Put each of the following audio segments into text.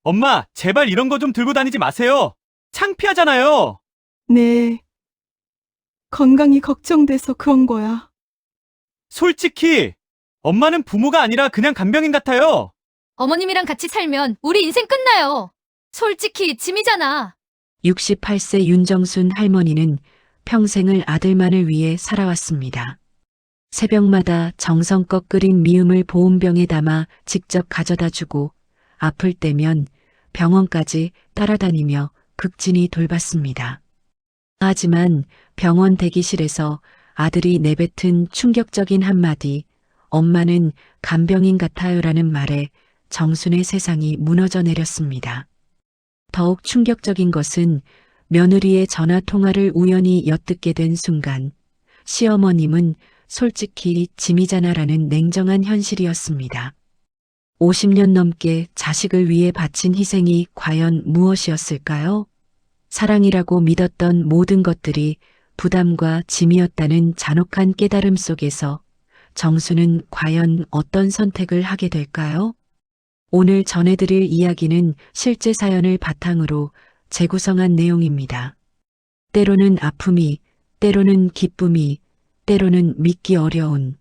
엄마, 제발 이런 거 좀 들고 다니지 마세요. 창피하잖아요. 네. 건강이 걱정돼서 그런 거야. 솔직히, 엄마는 부모가 아니라 그냥 간병인 같아요. 어머님이랑 같이 살면 우리 인생 끝나요. 솔직히 짐이잖아. 68세 윤정순 할머니는 평생을 아들만을 위해 살아왔습니다. 새벽마다 정성껏 끓인 미음을 보온병에 담아 직접 가져다 주고 아플 때면 병원까지 따라다니며 극진히 돌봤습니다. 하지만 병원 대기실에서 아들이 내뱉은 충격적인 한마디, 엄마는 간병인 같아요라는 말에 정순의 세상이 무너져 내렸습니다. 더욱 충격적인 것은 며느리의 전화 통화를 우연히 엿듣게 된 순간, 시어머님은 솔직히 짐이잖아라는 냉정한 현실이었습니다. 50년 넘게 자식을 위해 바친 희생이 과연 무엇이었을까요? 사랑이라고 믿었던 모든 것들이 부담과 짐이었다는 잔혹한 깨달음 속에서 정수는 과연 어떤 선택을 하게 될까요? 오늘 전해드릴 이야기는 실제 사연을 바탕으로 재구성한 내용입니다. 때로는 아픔이, 때로는 기쁨이, 때로는 믿기 어려운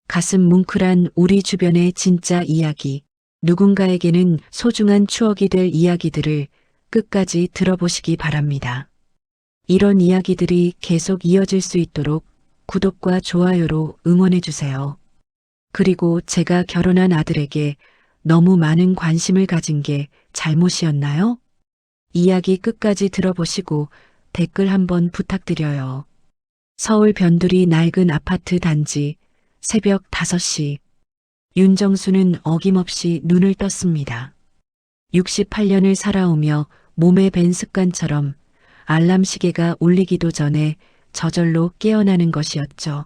가슴 뭉클한 우리 주변의 진짜 이야기, 누군가에게는 소중한 추억이 될 이야기들을 끝까지 들어보시기 바랍니다. 이런 이야기들이 계속 이어질 수 있도록 구독과 좋아요로 응원해주세요. 그리고 제가 결혼한 아들에게 너무 많은 관심을 가진 게 잘못이었나요? 이야기 끝까지 들어보시고 댓글 한번 부탁드려요. 서울 변두리 낡은 아파트 단지 새벽 5시 윤정수는 어김없이 눈을 떴습니다. 68년을 살아오며 몸에 밴 습관처럼 알람 시계가 울리기도 전에 저절로 깨어나는 것이었죠.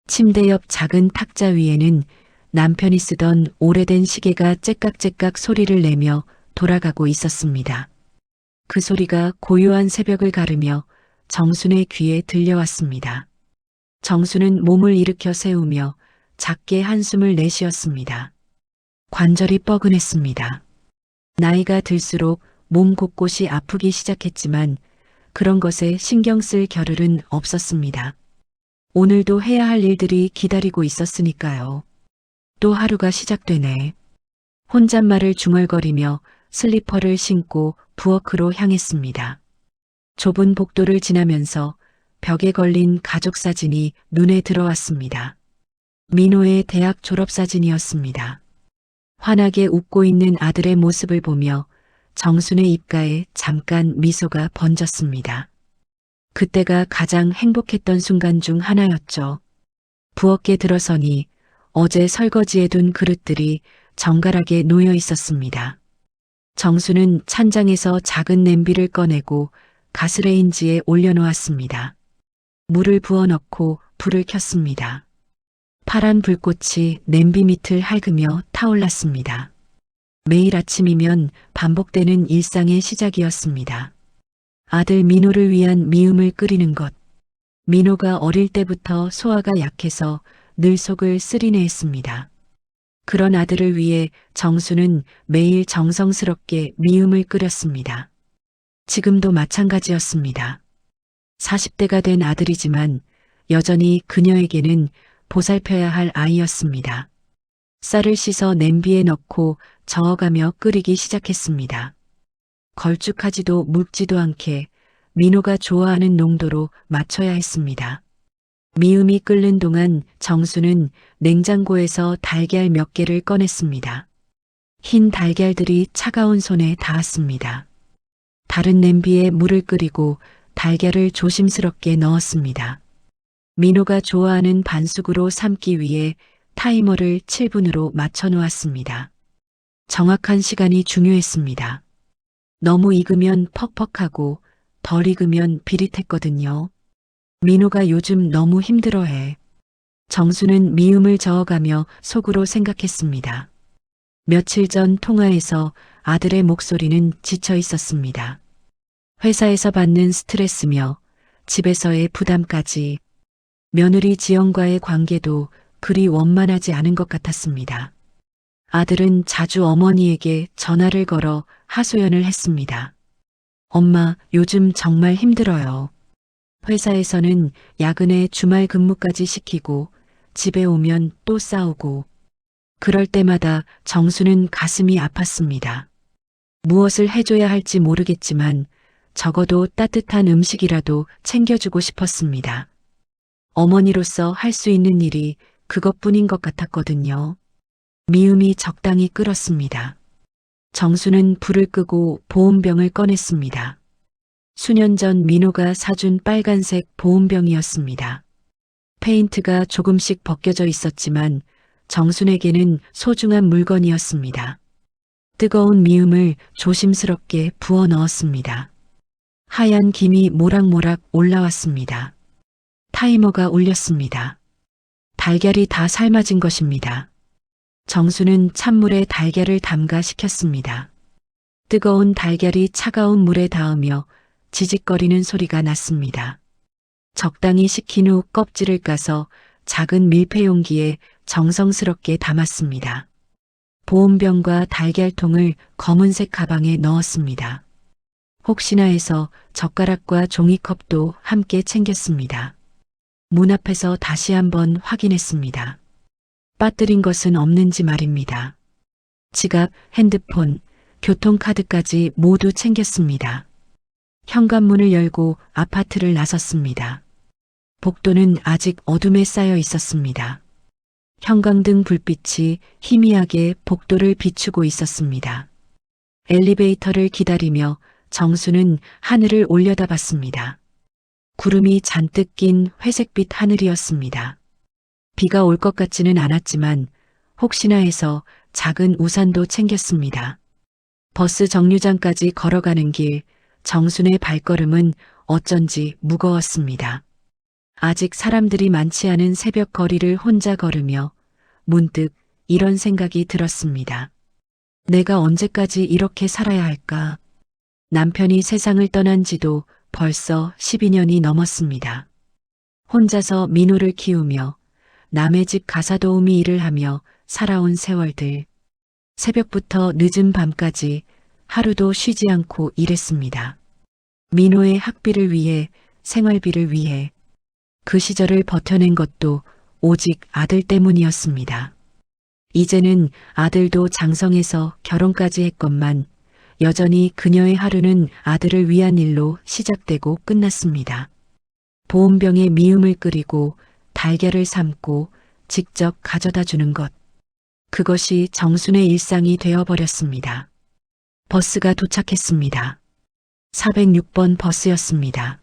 침대 옆 작은 탁자 위에는 남편이 쓰던 오래된 시계가 째깍째깍 소리를 내며 돌아가고 있었습니다. 그 소리가 고요한 새벽을 가르며 정순의 귀에 들려왔습니다. 정순은 몸을 일으켜 세우며 작게 한숨을 내쉬었습니다. 관절이 뻐근했습니다. 나이가 들수록 몸 곳곳이 아프기 시작했지만 그런 것에 신경 쓸 겨를은 없었습니다. 오늘도 해야 할 일들이 기다리고 있었으니까요. 또 하루가 시작되네. 혼잣말을 중얼거리며 슬리퍼를 신고 부엌으로 향했습니다. 좁은 복도를 지나면서 벽에 걸린 가족 사진이 눈에 들어왔습니다. 민호의 대학 졸업 사진이었습니다. 환하게 웃고 있는 아들의 모습을 보며 정순의 입가에 잠깐 미소가 번졌습니다. 그때가 가장 행복했던 순간 중 하나였죠. 부엌에 들어서니 어제 설거지해둔 그릇들이 정갈하게 놓여 있었습니다. 정수는 찬장에서 작은 냄비를 꺼내고 가스레인지에 올려놓았습니다. 물을 부어넣고 불을 켰습니다. 파란 불꽃이 냄비 밑을 핥으며 타올랐습니다. 매일 아침이면 반복되는 일상의 시작이었습니다. 아들 민호를 위한 미음을 끓이는 것. 민호가 어릴 때부터 소화가 약해서 늘 속을 쓰리내했습니다. 그런 아들을 위해 정수는 매일 정성스럽게 미음을 끓였습니다. 지금도 마찬가지였습니다. 40대가 된 아들이지만 여전히 그녀에게는 보살펴야 할 아이였습니다. 쌀을 씻어 냄비에 넣고 저어가며 끓이기 시작했습니다. 걸쭉하지도 묽지도 않게 민호가 좋아하는 농도로 맞춰야 했습니다. 미음이 끓는 동안 정수는 냉장고에서 달걀 몇 개를 꺼냈습니다. 흰 달걀들이 차가운 손에 닿았습니다. 다른 냄비에 물을 끓이고 달걀을 조심스럽게 넣었습니다. 민호가 좋아하는 반숙으로 삶기 위해 타이머를 7분으로 맞춰 놓았습니다. 정확한 시간이 중요했습니다. 너무 익으면 퍽퍽하고 덜 익으면 비릿했거든요. 민호가 요즘 너무 힘들어해. 정수는 미움을 저어가며 속으로 생각했습니다. 며칠 전 통화에서 아들의 목소리는 지쳐 있었습니다. 회사에서 받는 스트레스며 집에서의 부담까지 며느리 지영과의 관계도 그리 원만하지 않은 것 같았습니다. 아들은 자주 어머니에게 전화를 걸어 하소연을 했습니다. 엄마, 요즘 정말 힘들어요. 회사에서는 야근에 주말 근무까지 시키고 집에 오면 또 싸우고 그럴 때마다 정수는 가슴이 아팠습니다. 무엇을 해줘야 할지 모르겠지만 적어도 따뜻한 음식이라도 챙겨주고 싶었습니다. 어머니로서 할 수 있는 일이 그것뿐인 것 같았거든요. 미움이 적당히 끓었습니다. 정수는 불을 끄고 보온병을 꺼냈습니다. 수년 전 민호가 사준 빨간색 보온병이었습니다. 페인트가 조금씩 벗겨져 있었지만 정순에게는 소중한 물건이었습니다. 뜨거운 미음을 조심스럽게 부어 넣었습니다. 하얀 김이 모락모락 올라왔습니다. 타이머가 울렸습니다. 달걀이 다 삶아진 것입니다. 정수는 찬물에 달걀을 담가 식혔습니다. 뜨거운 달걀이 차가운 물에 닿으며 지직거리는 소리가 났습니다. 적당히 식힌 후 껍질을 까서 작은 밀폐 용기에 정성스럽게 담았습니다. 보온병과 달걀통을 검은색 가방에 넣었습니다. 혹시나 해서 젓가락과 종이컵도 함께 챙겼습니다. 문 앞에서 다시 한번 확인했습니다. 빠뜨린 것은 없는지 말입니다. 지갑, 핸드폰, 교통카드까지 모두 챙겼습니다. 현관문을 열고 아파트를 나섰습니다. 복도는 아직 어둠에 쌓여 있었습니다. 형광등 불빛이 희미하게 복도를 비추고 있었습니다. 엘리베이터를 기다리며 정수는 하늘을 올려다봤습니다. 구름이 잔뜩 낀 회색빛 하늘이었습니다. 비가 올 것 같지는 않았지만 혹시나 해서 작은 우산도 챙겼습니다. 버스 정류장까지 걸어가는 길, 정순의 발걸음은 어쩐지 무거웠습니다. 아직 사람들이 많지 않은 새벽 거리를 혼자 걸으며 문득 이런 생각이 들었습니다. 내가 언제까지 이렇게 살아야 할까? 남편이 세상을 떠난 지도 벌써 12년이 넘었습니다. 혼자서 민호를 키우며 남의 집 가사도우미 일을 하며 살아온 세월들. 새벽부터 늦은 밤까지 하루도 쉬지 않고 일했습니다. 민호의 학비를 위해, 생활비를 위해. 그 시절을 버텨낸 것도 오직 아들 때문이었습니다. 이제는 아들도 장성해서 결혼까지 했건만 여전히 그녀의 하루는 아들을 위한 일로 시작되고 끝났습니다. 보온병에 미음을 끓이고 달걀을 삶고 직접 가져다 주는 것. 그것이 정순의 일상이 되어버렸습니다. 버스가 도착했습니다. 406번 버스였습니다.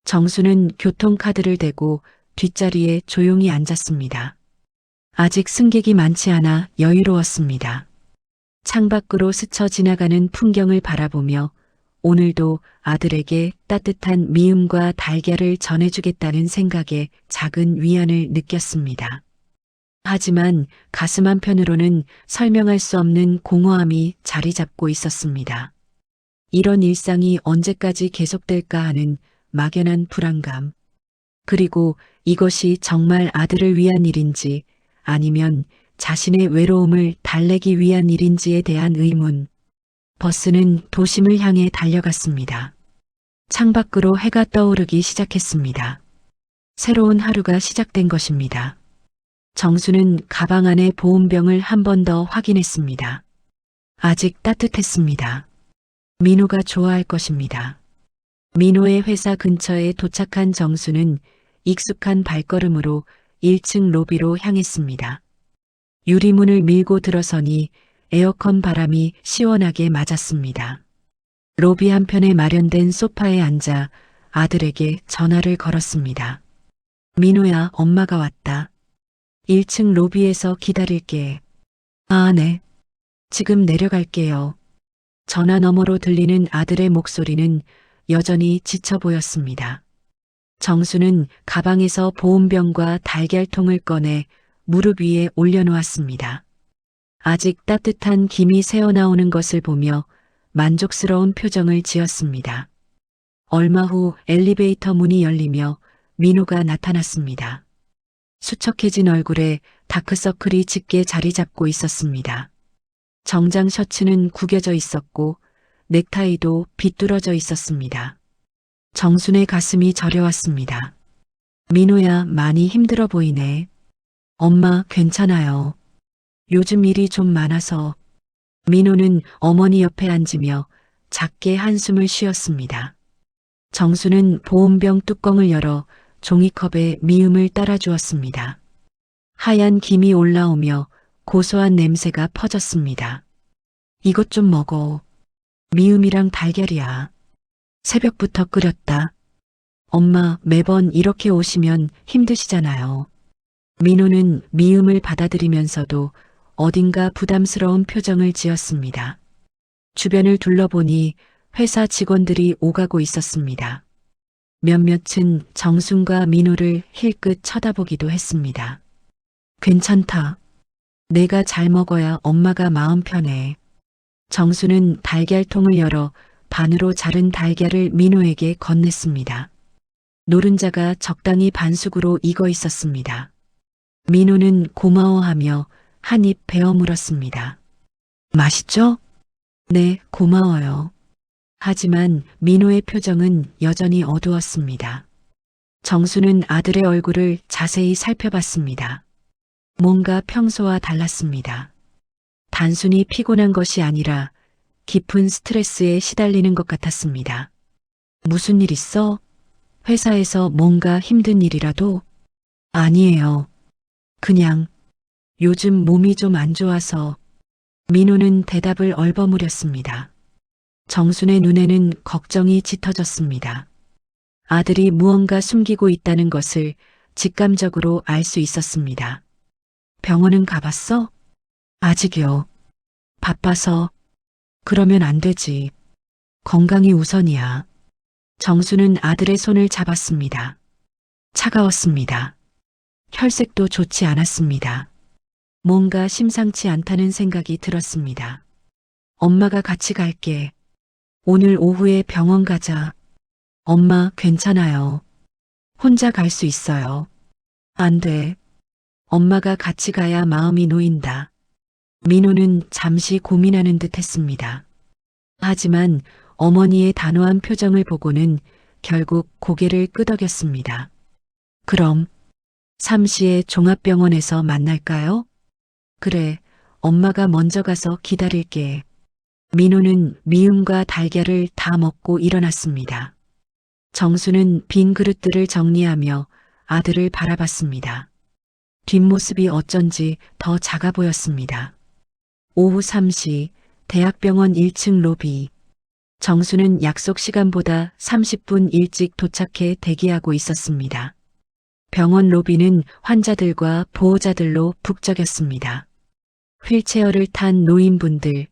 정수는 교통카드를 대고 뒷자리에 조용히 앉았습니다. 아직 승객이 많지 않아 여유로웠습니다. 창밖으로 스쳐 지나가는 풍경을 바라보며 오늘도 아들에게 따뜻한 미음과 달걀을 전해주겠다는 생각에 작은 위안을 느꼈습니다. 하지만 가슴 한편으로는 설명할 수 없는 공허함이 자리 잡고 있었습니다. 이런 일상이 언제까지 계속될까 하는 막연한 불안감. 그리고 이것이 정말 아들을 위한 일인지 아니면 자신의 외로움을 달래기 위한 일인지에 대한 의문. 버스는 도심을 향해 달려갔습니다. 창밖으로 해가 떠오르기 시작했습니다. 새로운 하루가 시작된 것입니다. 정수는 가방 안에 보온병을 한 번 더 확인했습니다. 아직 따뜻했습니다. 민호가 좋아할 것입니다. 민호의 회사 근처에 도착한 정수는 익숙한 발걸음으로 1층 로비로 향했습니다. 유리문을 밀고 들어서니 에어컨 바람이 시원하게 맞았습니다. 로비 한편에 마련된 소파에 앉아 아들에게 전화를 걸었습니다. 민호야, 엄마가 왔다. 1층 로비에서 기다릴게. 아, 네. 지금 내려갈게요. 전화 너머로 들리는 아들의 목소리는 여전히 지쳐 보였습니다. 정수는 가방에서 보온병과 달걀통을 꺼내 무릎 위에 올려놓았습니다. 아직 따뜻한 김이 새어나오는 것을 보며 만족스러운 표정을 지었습니다. 얼마 후 엘리베이터 문이 열리며 민호가 나타났습니다. 수척해진 얼굴에 다크서클이 짙게 자리 잡고 있었습니다. 정장 셔츠는 구겨져 있었고 넥타이도 비뚤어져 있었습니다. 정순의 가슴이 저려왔습니다. 민호야, 많이 힘들어 보이네. 엄마, 괜찮아요. 요즘 일이 좀 많아서. 민호는 어머니 옆에 앉으며 작게 한숨을 쉬었습니다. 정수는 보온병 뚜껑을 열어 종이컵에 미음을 따라주었습니다. 하얀 김이 올라오며 고소한 냄새가 퍼졌습니다. 이것 좀 먹어. 미음이랑 달걀이야. 새벽부터 끓였다. 엄마, 매번 이렇게 오시면 힘드시잖아요. 민호는 미음을 받아들이면서도 어딘가 부담스러운 표정을 지었습니다. 주변을 둘러보니 회사 직원들이 오가고 있었습니다. 몇몇은 정순과 민호를 힐끗 쳐다보기도 했습니다. 괜찮다. 내가 잘 먹어야 엄마가 마음 편해. 정수는 달걀통을 열어 반으로 자른 달걀을 민호에게 건넸습니다. 노른자가 적당히 반숙으로 익어 있었습니다. 민호는 고마워하며 한 입 베어 물었습니다. 맛있죠? 네, 고마워요. 하지만 민호의 표정은 여전히 어두웠습니다. 정수는 아들의 얼굴을 자세히 살펴봤습니다. 뭔가 평소와 달랐습니다. 단순히 피곤한 것이 아니라 깊은 스트레스에 시달리는 것 같았습니다. 무슨 일 있어? 회사에서 뭔가 힘든 일이라도? 아니에요. 그냥 요즘 몸이 좀 안 좋아서. 민호는 대답을 얼버무렸습니다. 정순의 눈에는 걱정이 짙어졌습니다. 아들이 무언가 숨기고 있다는 것을 직감적으로 알 수 있었습니다. 병원은 가봤어? 아직이요. 바빠서. 그러면 안 되지. 건강이 우선이야. 정수는 아들의 손을 잡았습니다. 차가웠습니다. 혈색도 좋지 않았습니다. 뭔가 심상치 않다는 생각이 들었습니다. 엄마가 같이 갈게. 오늘 오후에 병원 가자. 엄마, 괜찮아요. 혼자 갈 수 있어요. 안 돼. 엄마가 같이 가야 마음이 놓인다. 민호는 잠시 고민하는 듯 했습니다. 하지만 어머니의 단호한 표정을 보고는 결국 고개를 끄덕였습니다. 그럼 3시에 종합병원에서 만날까요? 그래, 엄마가 먼저 가서 기다릴게. 민호는 미음과 달걀을 다 먹고 일어났습니다. 정수는 빈 그릇들을 정리하며 아들을 바라봤습니다. 뒷모습이 어쩐지 더 작아 보였습니다. 오후 3시 대학병원 1층 로비. 정수는 약속 시간보다 30분 일찍 도착해 대기하고 있었습니다. 병원 로비는 환자들과 보호자들로 북적였습니다. 휠체어를 탄 노인분들,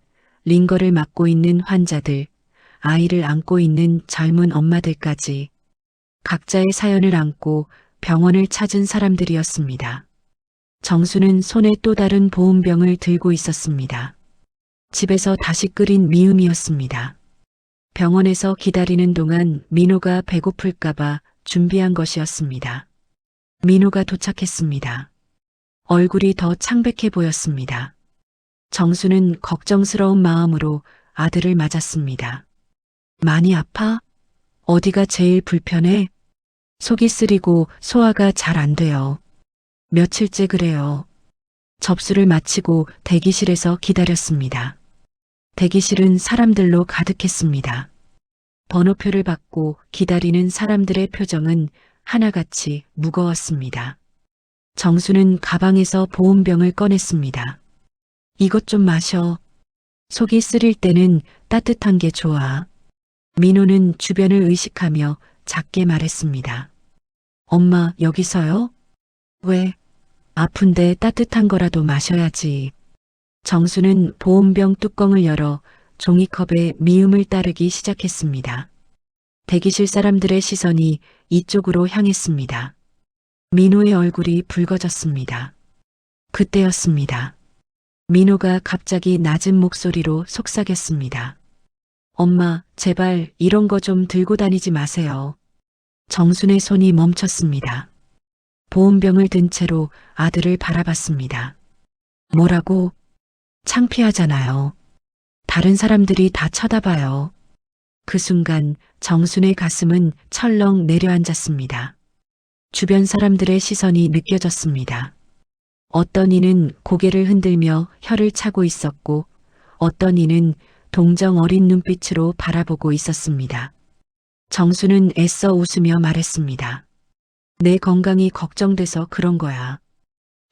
링거를 맞고 있는 환자들, 아이를 안고 있는 젊은 엄마들까지 각자의 사연을 안고 병원을 찾은 사람들이었습니다. 정수는 손에 또 다른 보온병을 들고 있었습니다. 집에서 다시 끓인 미음이었습니다. 병원에서 기다리는 동안 민호가 배고플까봐 준비한 것이었습니다. 민호가 도착했습니다. 얼굴이 더 창백해 보였습니다. 정수는 걱정스러운 마음으로 아들을 맞았습니다. 많이 아파? 어디가 제일 불편해? 속이 쓰리고 소화가 잘 안 돼요. 며칠째 그래요. 접수를 마치고 대기실에서 기다렸습니다. 대기실은 사람들로 가득했습니다. 번호표를 받고 기다리는 사람들의 표정은 하나같이 무거웠습니다. 정수는 가방에서 보온병을 꺼냈습니다. 이것 좀 마셔. 속이 쓰릴 때는 따뜻한 게 좋아. 민호는 주변을 의식하며 작게 말했습니다. 엄마, 여기서요? 왜? 아픈데 따뜻한 거라도 마셔야지. 정수는 보온병 뚜껑을 열어 종이컵에 미음을 따르기 시작했습니다. 대기실 사람들의 시선이 이쪽으로 향했습니다. 민호의 얼굴이 붉어졌습니다. 그때였습니다. 민호가 갑자기 낮은 목소리로 속삭였습니다. 엄마, 제발 이런 거 좀 들고 다니지 마세요. 정순의 손이 멈췄습니다. 보온병을 든 채로 아들을 바라봤습니다. 뭐라고? 창피하잖아요. 다른 사람들이 다 쳐다봐요. 그 순간 정순의 가슴은 철렁 내려앉았습니다. 주변 사람들의 시선이 느껴졌습니다. 어떤 이는 고개를 흔들며 혀를 차고 있었고 어떤 이는 동정 어린 눈빛으로 바라보고 있었습니다. 정수는 애써 웃으며 말했습니다. 내 건강이 걱정돼서 그런 거야.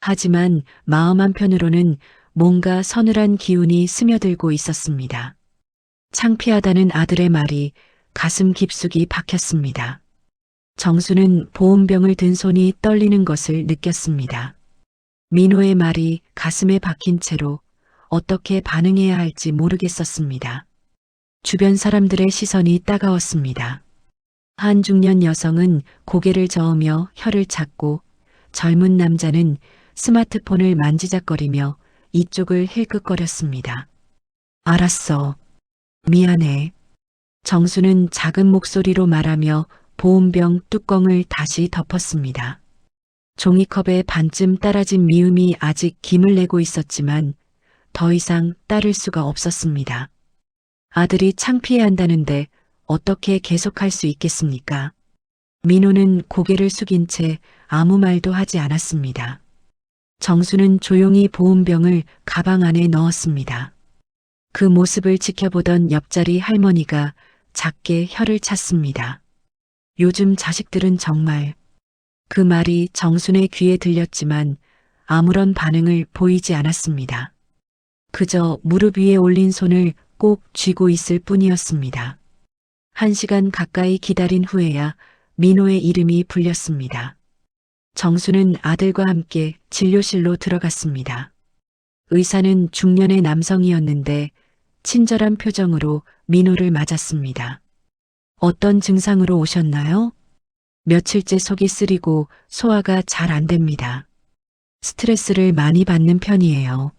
하지만 마음 한편으로는 뭔가 서늘한 기운이 스며들고 있었습니다. 창피하다는 아들의 말이 가슴 깊숙이 박혔습니다. 정수는 보온병을 든 손이 떨리는 것을 느꼈습니다. 민호의 말이 가슴에 박힌 채로 어떻게 반응해야 할지 모르겠었습니다. 주변 사람들의 시선이 따가웠습니다. 한 중년 여성은 고개를 저으며 혀를 찾고 젊은 남자는 스마트폰을 만지작거리며 이쪽을 힐끗거렸습니다. 알았어. 미안해. 정수는 작은 목소리로 말하며 보온병 뚜껑을 다시 덮었습니다. 종이컵에 반쯤 따라진 미움이 아직 김을 내고 있었지만 더 이상 따를 수가 없었습니다. 아들이 창피해한다는데 어떻게 계속할 수 있겠습니까? 민호는 고개를 숙인 채 아무 말도 하지 않았습니다. 정수는 조용히 보온병을 가방 안에 넣었습니다. 그 모습을 지켜보던 옆자리 할머니가 작게 혀를 찼습니다. 요즘 자식들은 정말... 그 말이 정순의 귀에 들렸지만 아무런 반응을 보이지 않았습니다. 그저 무릎 위에 올린 손을 꼭 쥐고 있을 뿐이었습니다. 1시간 가까이 기다린 후에야 민호의 이름이 불렸습니다. 정수는 아들과 함께 진료실로 들어갔습니다. 의사는 중년의 남성이었는데 친절한 표정으로 민호를 맞았습니다. 어떤 증상으로 오셨나요? 며칠째 속이 쓰리고 소화가 잘 안 됩니다. 스트레스를 많이 받는 편이에요.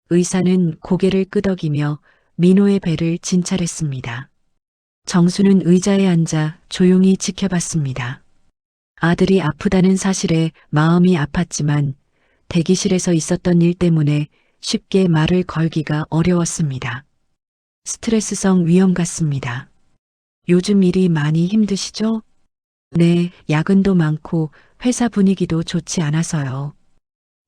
의사는 고개를 끄덕이며 민호의 배를 진찰했습니다. 정수는 의자에 앉아 조용히 지켜봤습니다. 아들이 아프다는 사실에 마음이 아팠지만 대기실에서 있었던 일 때문에 쉽게 말을 걸기가 어려웠습니다. 스트레스성 위염 같습니다. 요즘 일이 많이 힘드시죠? 네, 야근도 많고 회사 분위기도 좋지 않아서요.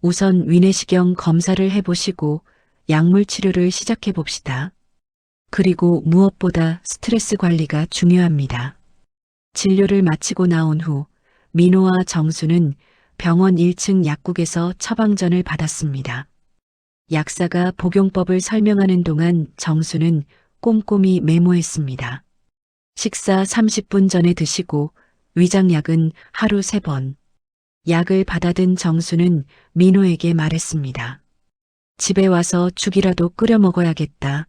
우선 위내시경 검사를 해보시고 약물 치료를 시작해 봅시다. 그리고 무엇보다 스트레스 관리가 중요합니다. 진료를 마치고 나온 후 민호와 정수는 병원 1층 약국에서 처방전을 받았습니다. 약사가 복용법을 설명하는 동안 정수는 꼼꼼히 메모했습니다. 식사 30분 전에 드시고 위장약은 하루 3번. 약을 받아든 정수는 민호에게 말했습니다. 집에 와서 죽이라도 끓여 먹어야겠다.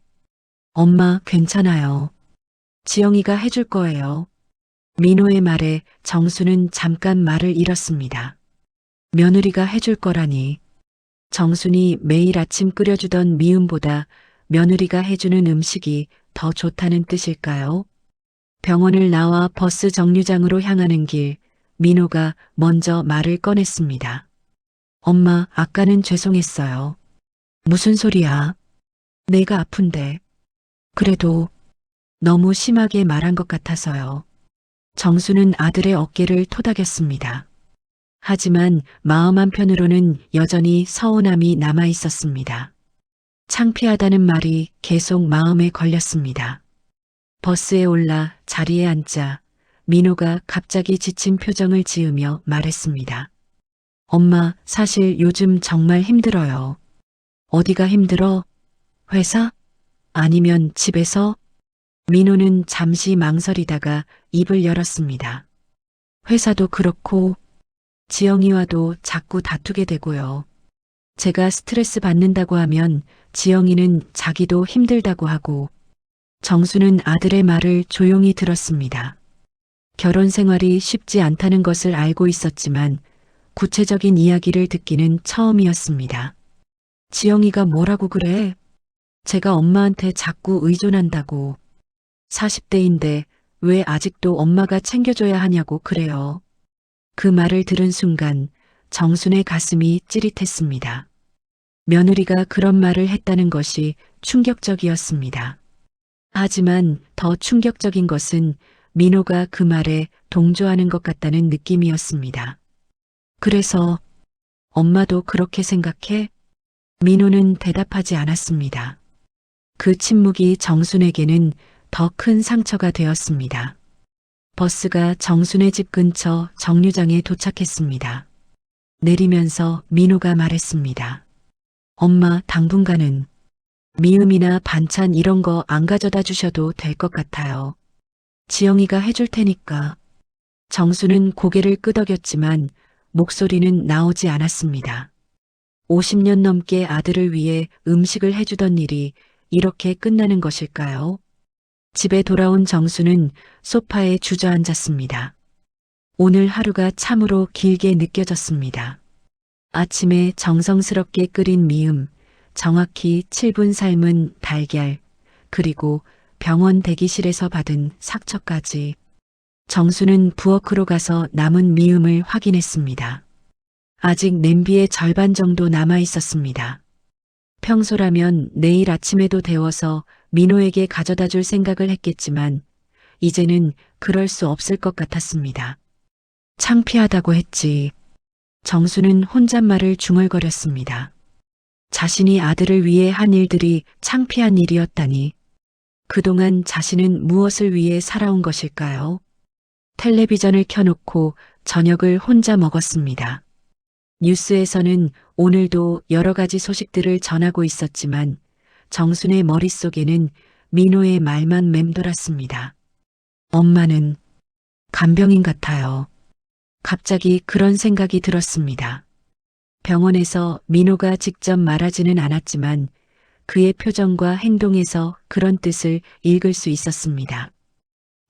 엄마 괜찮아요. 지영이가 해줄 거예요. 민호의 말에 정수는 잠깐 말을 잃었습니다. 며느리가 해줄 거라니. 정순이 매일 아침 끓여주던 미음보다 며느리가 해주는 음식이 더 좋다는 뜻일까요? 병원을 나와 버스 정류장으로 향하는 길, 민호가 먼저 말을 꺼냈습니다. 엄마, 아까는 죄송했어요. 무슨 소리야? 내가 아픈데. 그래도 너무 심하게 말한 것 같아서요. 정수는 아들의 어깨를 토닥였습니다. 하지만 마음 한편으로는 여전히 서운함이 남아 있었습니다. 창피하다는 말이 계속 마음에 걸렸습니다. 버스에 올라 자리에 앉자 민호가 갑자기 지친 표정을 지으며 말했습니다. 엄마, 사실 요즘 정말 힘들어요. 어디가 힘들어? 회사? 아니면 집에서? 민호는 잠시 망설이다가 입을 열었습니다. 회사도 그렇고 지영이와도 자꾸 다투게 되고요. 제가 스트레스 받는다고 하면 지영이는 자기도 힘들다고 하고. 정수는 아들의 말을 조용히 들었습니다. 결혼 생활이 쉽지 않다는 것을 알고 있었지만 구체적인 이야기를 듣기는 처음이었습니다. 지영이가 뭐라고 그래? 제가 엄마한테 자꾸 의존한다고. 40대인데 왜 아직도 엄마가 챙겨줘야 하냐고 그래요. 그 말을 들은 순간 정순의 가슴이 찌릿했습니다. 며느리가 그런 말을 했다는 것이 충격적이었습니다. 하지만 더 충격적인 것은 민호가 그 말에 동조하는 것 같다는 느낌이었습니다. 그래서 엄마도 그렇게 생각해? 민호는 대답하지 않았습니다. 그 침묵이 정순에게는 더 큰 상처가 되었습니다. 버스가 정순의 집 근처 정류장에 도착했습니다. 내리면서 민호가 말했습니다. 엄마, 당분간은 미음이나 반찬 이런 거 안 가져다 주셔도 될 것 같아요. 지영이가 해줄 테니까. 정수는 고개를 끄덕였지만 목소리는 나오지 않았습니다. 50년 넘게 아들을 위해 음식을 해주던 일이 이렇게 끝나는 것일까요? 집에 돌아온 정수는 소파에 주저앉았습니다. 오늘 하루가 참으로 길게 느껴졌습니다. 아침에 정성스럽게 끓인 미음, 정확히 7분 삶은 달걀, 그리고 병원 대기실에서 받은 sakcho까지. 정수는 부엌으로 가서 남은 미음을 확인했습니다. 아직 냄비의 절반 정도 남아 있었습니다. 평소라면 내일 아침에도 데워서 민호에게 가져다 줄 생각을 했겠지만 이제는 그럴 수 없을 것 같았습니다. 창피하다고 했지. 정수는 혼잣말을 중얼거렸습니다. 자신이 아들을 위해 한 일들이 창피한 일이었다니. 그동안 자신은 무엇을 위해 살아온 것일까요? 텔레비전을 켜놓고 저녁을 혼자 먹었습니다. 뉴스에서는 오늘도 여러 가지 소식들을 전하고 있었지만 정순의 머릿속에는 민호의 말만 맴돌았습니다. 엄마는 간병인 같아요. 갑자기 그런 생각이 들었습니다. 병원에서 민호가 직접 말하지는 않았지만 그의 표정과 행동에서 그런 뜻을 읽을 수 있었습니다.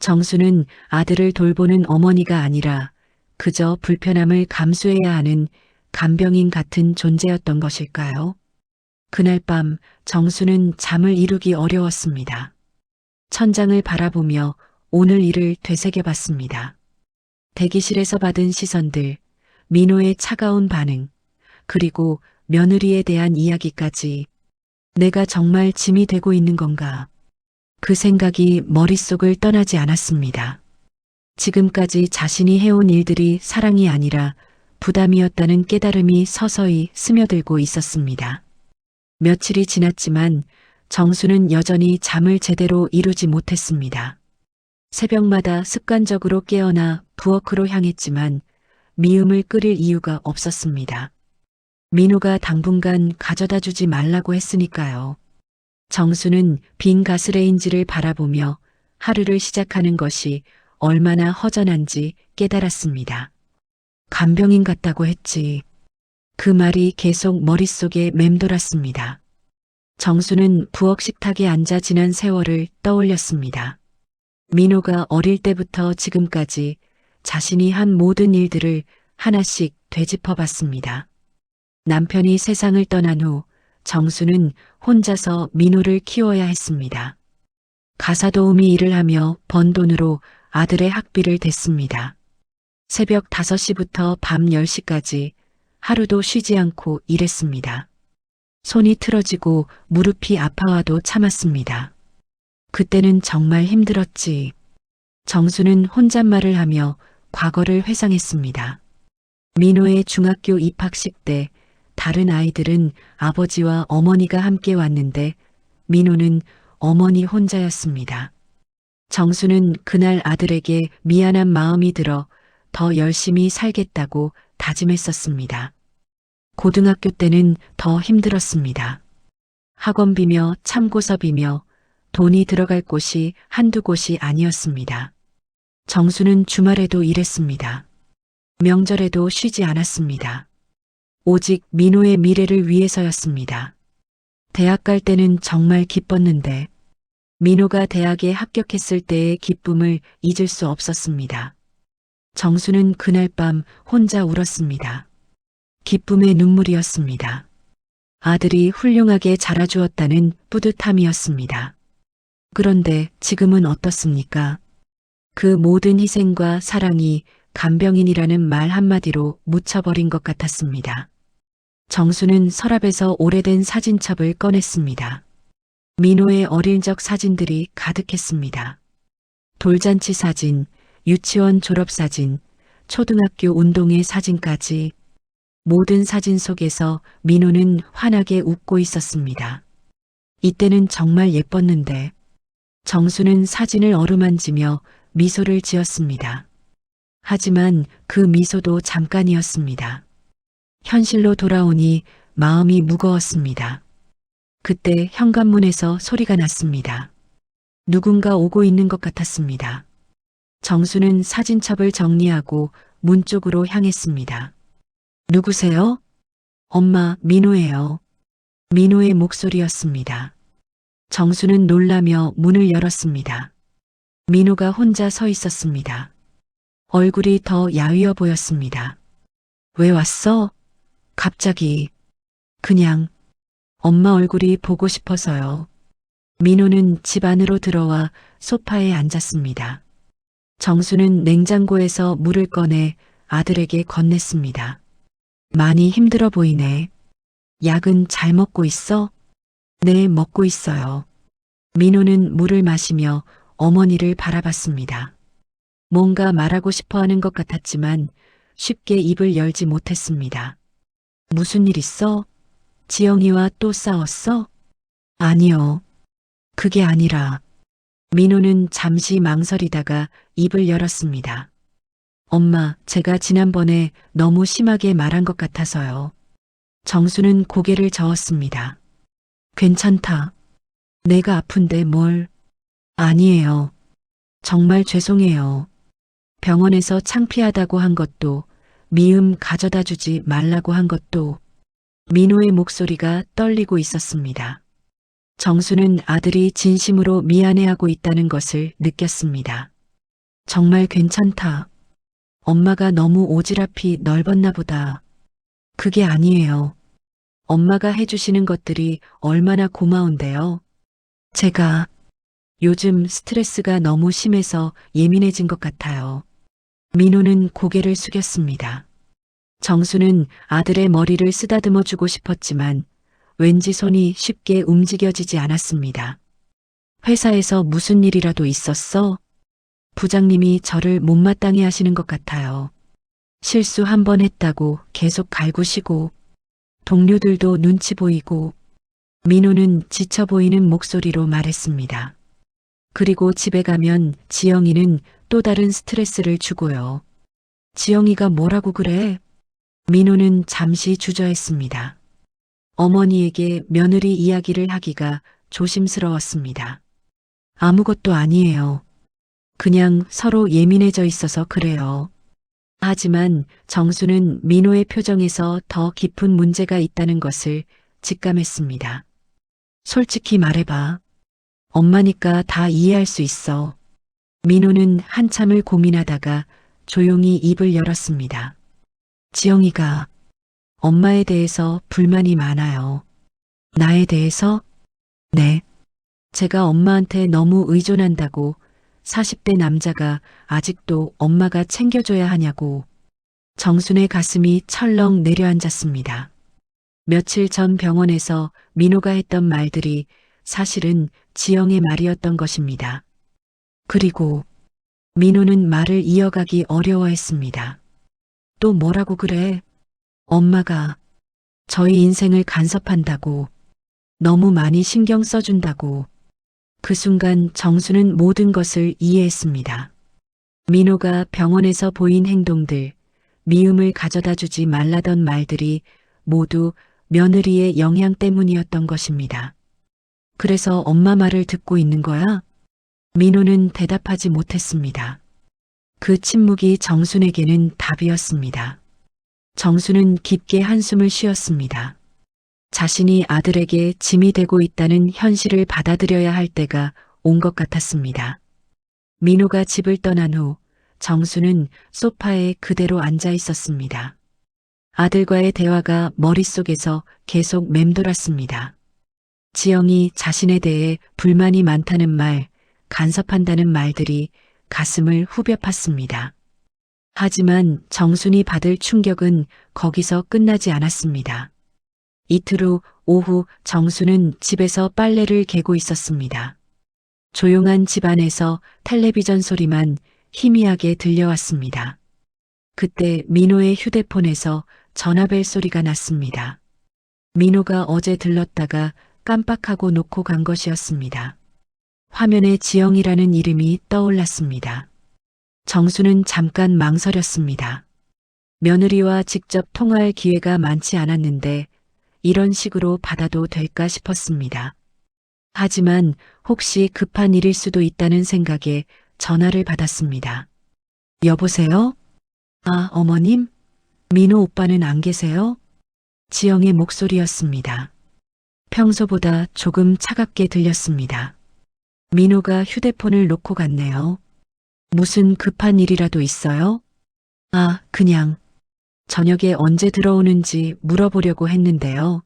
정수는 아들을 돌보는 어머니가 아니라 그저 불편함을 감수해야 하는 간병인 같은 존재였던 것일까요? 그날 밤 정수는 잠을 이루기 어려웠습니다. 천장을 바라보며 오늘 일을 되새겨봤습니다. 대기실에서 받은 시선들, 민호의 차가운 반응, 그리고 며느리에 대한 이야기까지. 내가 정말 짐이 되고 있는 건가? 그 생각이 머릿속을 떠나지 않았습니다. 지금까지 자신이 해온 일들이 사랑이 아니라 부담이었다는 깨달음이 서서히 스며들고 있었습니다. 며칠이 지났지만 정수는 여전히 잠을 제대로 이루지 못했습니다. 새벽마다 습관적으로 깨어나 부엌으로 향했지만 미음을 끓일 이유가 없었습니다. 민호가 당분간 가져다 주지 말라고 했으니까요. 정수는 빈 가스레인지를 바라보며 하루를 시작하는 것이 얼마나 허전한지 깨달았습니다. 간병인 같다고 했지. 그 말이 계속 머릿속에 맴돌았습니다. 정수는 부엌 식탁에 앉아 지난 세월을 떠올렸습니다. 민호가 어릴 때부터 지금까지 자신이 한 모든 일들을 하나씩 되짚어봤습니다. 남편이 세상을 떠난 후 정수는 혼자서 민호를 키워야 했습니다. 가사도우미 일을 하며 번 돈으로 아들의 학비를 댔습니다. 새벽 5시부터 밤 10시까지 하루도 쉬지 않고 일했습니다. 손이 틀어지고 무릎이 아파와도 참았습니다. 그때는 정말 힘들었지. 정수는 혼잣말을 하며 과거를 회상했습니다. 민호의 중학교 입학식 때 다른 아이들은 아버지와 어머니가 함께 왔는데 민호는 어머니 혼자였습니다. 정수는 그날 아들에게 미안한 마음이 들어 더 열심히 살겠다고 다짐했었습니다. 고등학교 때는 더 힘들었습니다. 학원비며 참고서비며 돈이 들어갈 곳이 한두 곳이 아니었습니다. 정수는 주말에도 일했습니다. 명절에도 쉬지 않았습니다. 오직 민호의 미래를 위해서였습니다. 대학 갈 때는 정말 기뻤는데 민호가 대학에 합격했을 때의 기쁨을 잊을 수 없었습니다. 정수는 그날 밤 혼자 울었습니다. 기쁨의 눈물이었습니다. 아들이 훌륭하게 자라주었다는 뿌듯함이었습니다. 그런데 지금은 어떻습니까? 그 모든 희생과 사랑이 간병인이라는 말 한마디로 묻혀버린 것 같았습니다. 정수는 서랍에서 오래된 사진첩을 꺼냈습니다. 민호의 어릴 적 사진들이 가득했습니다. 돌잔치 사진, 유치원 졸업 사진, 초등학교 운동회 사진까지 모든 사진 속에서 민호는 환하게 웃고 있었습니다. 이때는 정말 예뻤는데 정수는 사진을 어루만지며 미소를 지었습니다. 하지만 그 미소도 잠깐이었습니다. 현실로 돌아오니 마음이 무거웠습니다. 그때 현관문에서 소리가 났습니다. 누군가 오고 있는 것 같았습니다. 정수는 사진첩을 정리하고 문 쪽으로 향했습니다. 누구세요? 엄마, 민호예요. 민호의 목소리였습니다. 정수는 놀라며 문을 열었습니다. 민호가 혼자 서 있었습니다. 얼굴이 더 야위어 보였습니다. 왜 왔어? 갑자기. 그냥 엄마 얼굴이 보고 싶어서요. 민호는 집 안으로 들어와 소파에 앉았습니다. 정수는 냉장고에서 물을 꺼내 아들에게 건넸습니다. 많이 힘들어 보이네. 약은 잘 먹고 있어? 네, 먹고 있어요. 민호는 물을 마시며 어머니를 바라봤습니다. 뭔가 말하고 싶어 하는 것 같았지만 쉽게 입을 열지 못했습니다. 무슨 일 있어? 지영이와 또 싸웠어? 아니요. 그게 아니라. 민호는 잠시 망설이다가 입을 열었습니다. 엄마, 제가 지난번에 너무 심하게 말한 것 같아서요. 정수는 고개를 저었습니다. 괜찮다. 내가 아픈데 뭘. 아니에요. 정말 죄송해요. 병원에서 창피하다고 한 것도, 미음 가져다 주지 말라고 한 것도. 민호의 목소리가 떨리고 있었습니다. 정수는 아들이 진심으로 미안해하고 있다는 것을 느꼈습니다. 정말 괜찮다. 엄마가 너무 오지랖이 넓었나 보다. 그게 아니에요. 엄마가 해주시는 것들이 얼마나 고마운데요. 제가 요즘 스트레스가 너무 심해서 예민해진 것 같아요. 민호는 고개를 숙였습니다. 정수는 아들의 머리를 쓰다듬어 주고 싶었지만 왠지 손이 쉽게 움직여지지 않았습니다. 회사에서 무슨 일이라도 있었어? 부장님이 저를 못마땅해 하시는 것 같아요. 실수 한 번 했다고 계속 갈구시고 동료들도 눈치 보이고. 민호는 지쳐 보이는 목소리로 말했습니다. 그리고 집에 가면 지영이는 또 다른 스트레스를 주고요. 지영이가 뭐라고 그래? 민호는 잠시 주저했습니다. 어머니에게 며느리 이야기를 하기가 조심스러웠습니다. 아무것도 아니에요. 그냥 서로 예민해져 있어서 그래요. 하지만 정수는 민호의 표정에서 더 깊은 문제가 있다는 것을 직감했습니다. 솔직히 말해봐. 엄마니까 다 이해할 수 있어. 민호는 한참을 고민하다가 조용히 입을 열었습니다. 지영이가 엄마에 대해서 불만이 많아요. 나에 대해서? 네. 제가 엄마한테 너무 의존한다고 40대 남자가 아직도 엄마가 챙겨줘야 하냐고. 정순의 가슴이 철렁 내려앉았습니다. 며칠 전 병원에서 민호가 했던 말들이 사실은 지영의 말이었던 것입니다. 그리고 민호는 말을 이어가기 어려워했습니다. 또 뭐라고 그래? 엄마가 저희 인생을 간섭한다고, 너무 많이 신경 써준다고. 그 순간 정수는 모든 것을 이해했습니다. 민호가 병원에서 보인 행동들, 미움을 가져다 주지 말라던 말들이 모두 며느리의 영향 때문이었던 것입니다. 그래서 엄마 말을 듣고 있는 거야? 민호는 대답하지 못했습니다. 그 침묵이 정순에게는 답이었습니다. 정수는 깊게 한숨을 쉬었습니다. 자신이 아들에게 짐이 되고 있다는 현실을 받아들여야 할 때가 온 것 같았습니다. 민호가 집을 떠난 후 정수는 소파에 그대로 앉아 있었습니다. 아들과의 대화가 머릿속에서 계속 맴돌았습니다. 지영이 자신에 대해 불만이 많다는 말, 간섭한다는 말들이 가슴을 후벼 팠습니다. 하지만 정순이 받을 충격은 거기서 끝나지 않았습니다. 이틀 후 오후 정수는 집에서 빨래를 개고 있었습니다. 조용한 집안에서 텔레비전 소리만 희미하게 들려왔습니다. 그때 민호의 휴대폰에서 전화벨 소리가 났습니다. 민호가 어제 들렀다가 깜빡하고 놓고 간 것이었습니다. 화면에 지영이라는 이름이 떠올랐습니다. 정수는 잠깐 망설였습니다. 며느리와 직접 통화할 기회가 많지 않았는데 이런 식으로 받아도 될까 싶었습니다. 하지만 혹시 급한 일일 수도 있다는 생각에 전화를 받았습니다. 여보세요? 아, 어머님? 민호 오빠는 안 계세요? 지영의 목소리였습니다. 평소보다 조금 차갑게 들렸습니다. 민호가 휴대폰을 놓고 갔네요. 무슨 급한 일이라도 있어요? 아, 그냥 저녁에 언제 들어오는지 물어보려고 했는데요.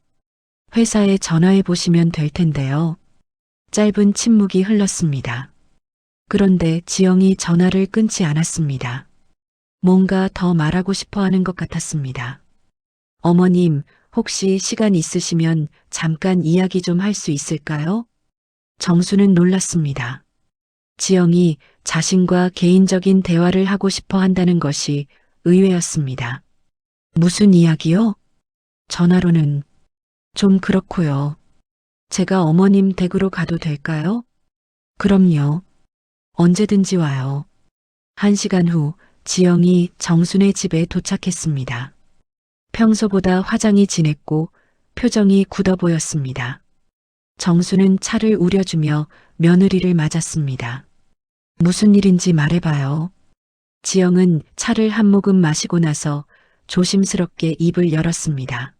회사에 전화해 보시면 될 텐데요. 짧은 침묵이 흘렀습니다. 그런데 지영이 전화를 끊지 않았습니다. 뭔가 더 말하고 싶어 하는 것 같았습니다. 어머님, 혹시 시간 있으시면 잠깐 이야기 좀 할 수 있을까요? 정수는 놀랐습니다. 지영이 자신과 개인적인 대화를 하고 싶어 한다는 것이 의외였습니다. 무슨 이야기요? 전화로는 좀 그렇고요. 제가 어머님 댁으로 가도 될까요? 그럼요. 언제든지 와요. 1시간 후 지영이 정순의 집에 도착했습니다. 평소보다 화장이 진했고 표정이 굳어 보였습니다. 정수는 차를 우려주며 며느리를 맞았습니다. 무슨 일인지 말해봐요. 지영은 차를 한 모금 마시고 나서 조심스럽게 입을 열었습니다.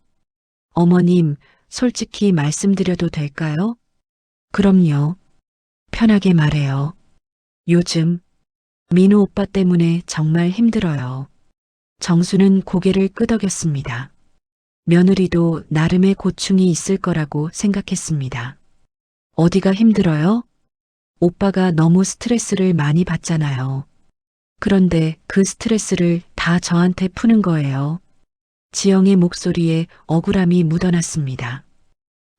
어머님, 솔직히 말씀드려도 될까요? 그럼요. 편하게 말해요. 요즘 민호 오빠 때문에 정말 힘들어요. 정수는 고개를 끄덕였습니다. 며느리도 나름의 고충이 있을 거라고 생각했습니다. 어디가 힘들어요? 오빠가 너무 스트레스를 많이 받잖아요. 그런데 그 스트레스를 다 저한테 푸는 거예요. 지영의 목소리에 억울함이 묻어났습니다.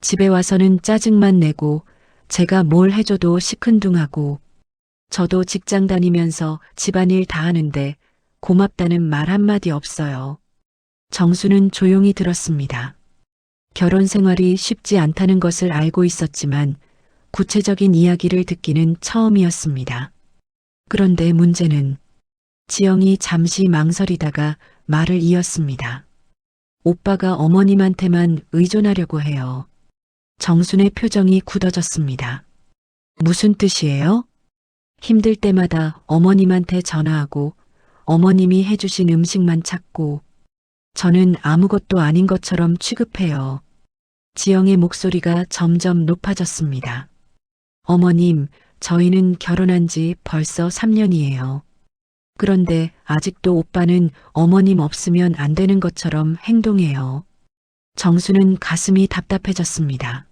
집에 와서는 짜증만 내고 제가 뭘 해줘도 시큰둥하고 저도 직장 다니면서 집안일 다 하는데 고맙다는 말 한마디 없어요. 정수는 조용히 들었습니다. 결혼 생활이 쉽지 않다는 것을 알고 있었지만 구체적인 이야기를 듣기는 처음이었습니다. 그런데 문제는 지영이 잠시 망설이다가 말을 이었습니다. 오빠가 어머님한테만 의존하려고 해요. 정순의 표정이 굳어졌습니다. 무슨 뜻이에요? 힘들 때마다 어머님한테 전화하고 어머님이 해주신 음식만 찾고 저는 아무것도 아닌 것처럼 취급해요. 지영의 목소리가 점점 높아졌습니다. 어머님, 저희는 결혼한 지 벌써 3년이에요. 그런데 아직도 오빠는 어머님 없으면 안 되는 것처럼 행동해요. 정수는 가슴이 답답해졌습니다.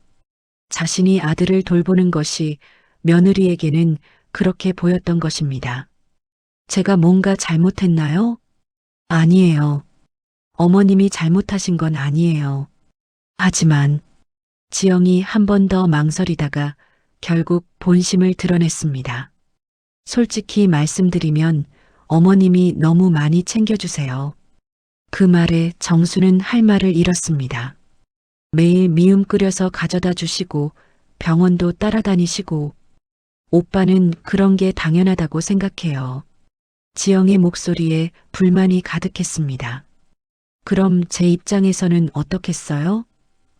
자신이 아들을 돌보는 것이 며느리에게는 그렇게 보였던 것입니다. 제가 뭔가 잘못했나요? 아니에요. 어머님이 잘못하신 건 아니에요. 하지만 지영이 한 번 더 망설이다가 결국 본심을 드러냈습니다. 솔직히 말씀드리면 어머님이 너무 많이 챙겨주세요. 그 말에 정수는 할 말을 잃었습니다. 매일 미음 끓여서 가져다 주시고 병원도 따라다니시고 오빠는 그런 게 당연하다고 생각해요. 지영의 목소리에 불만이 가득했습니다. 그럼 제 입장에서는 어떻겠어요?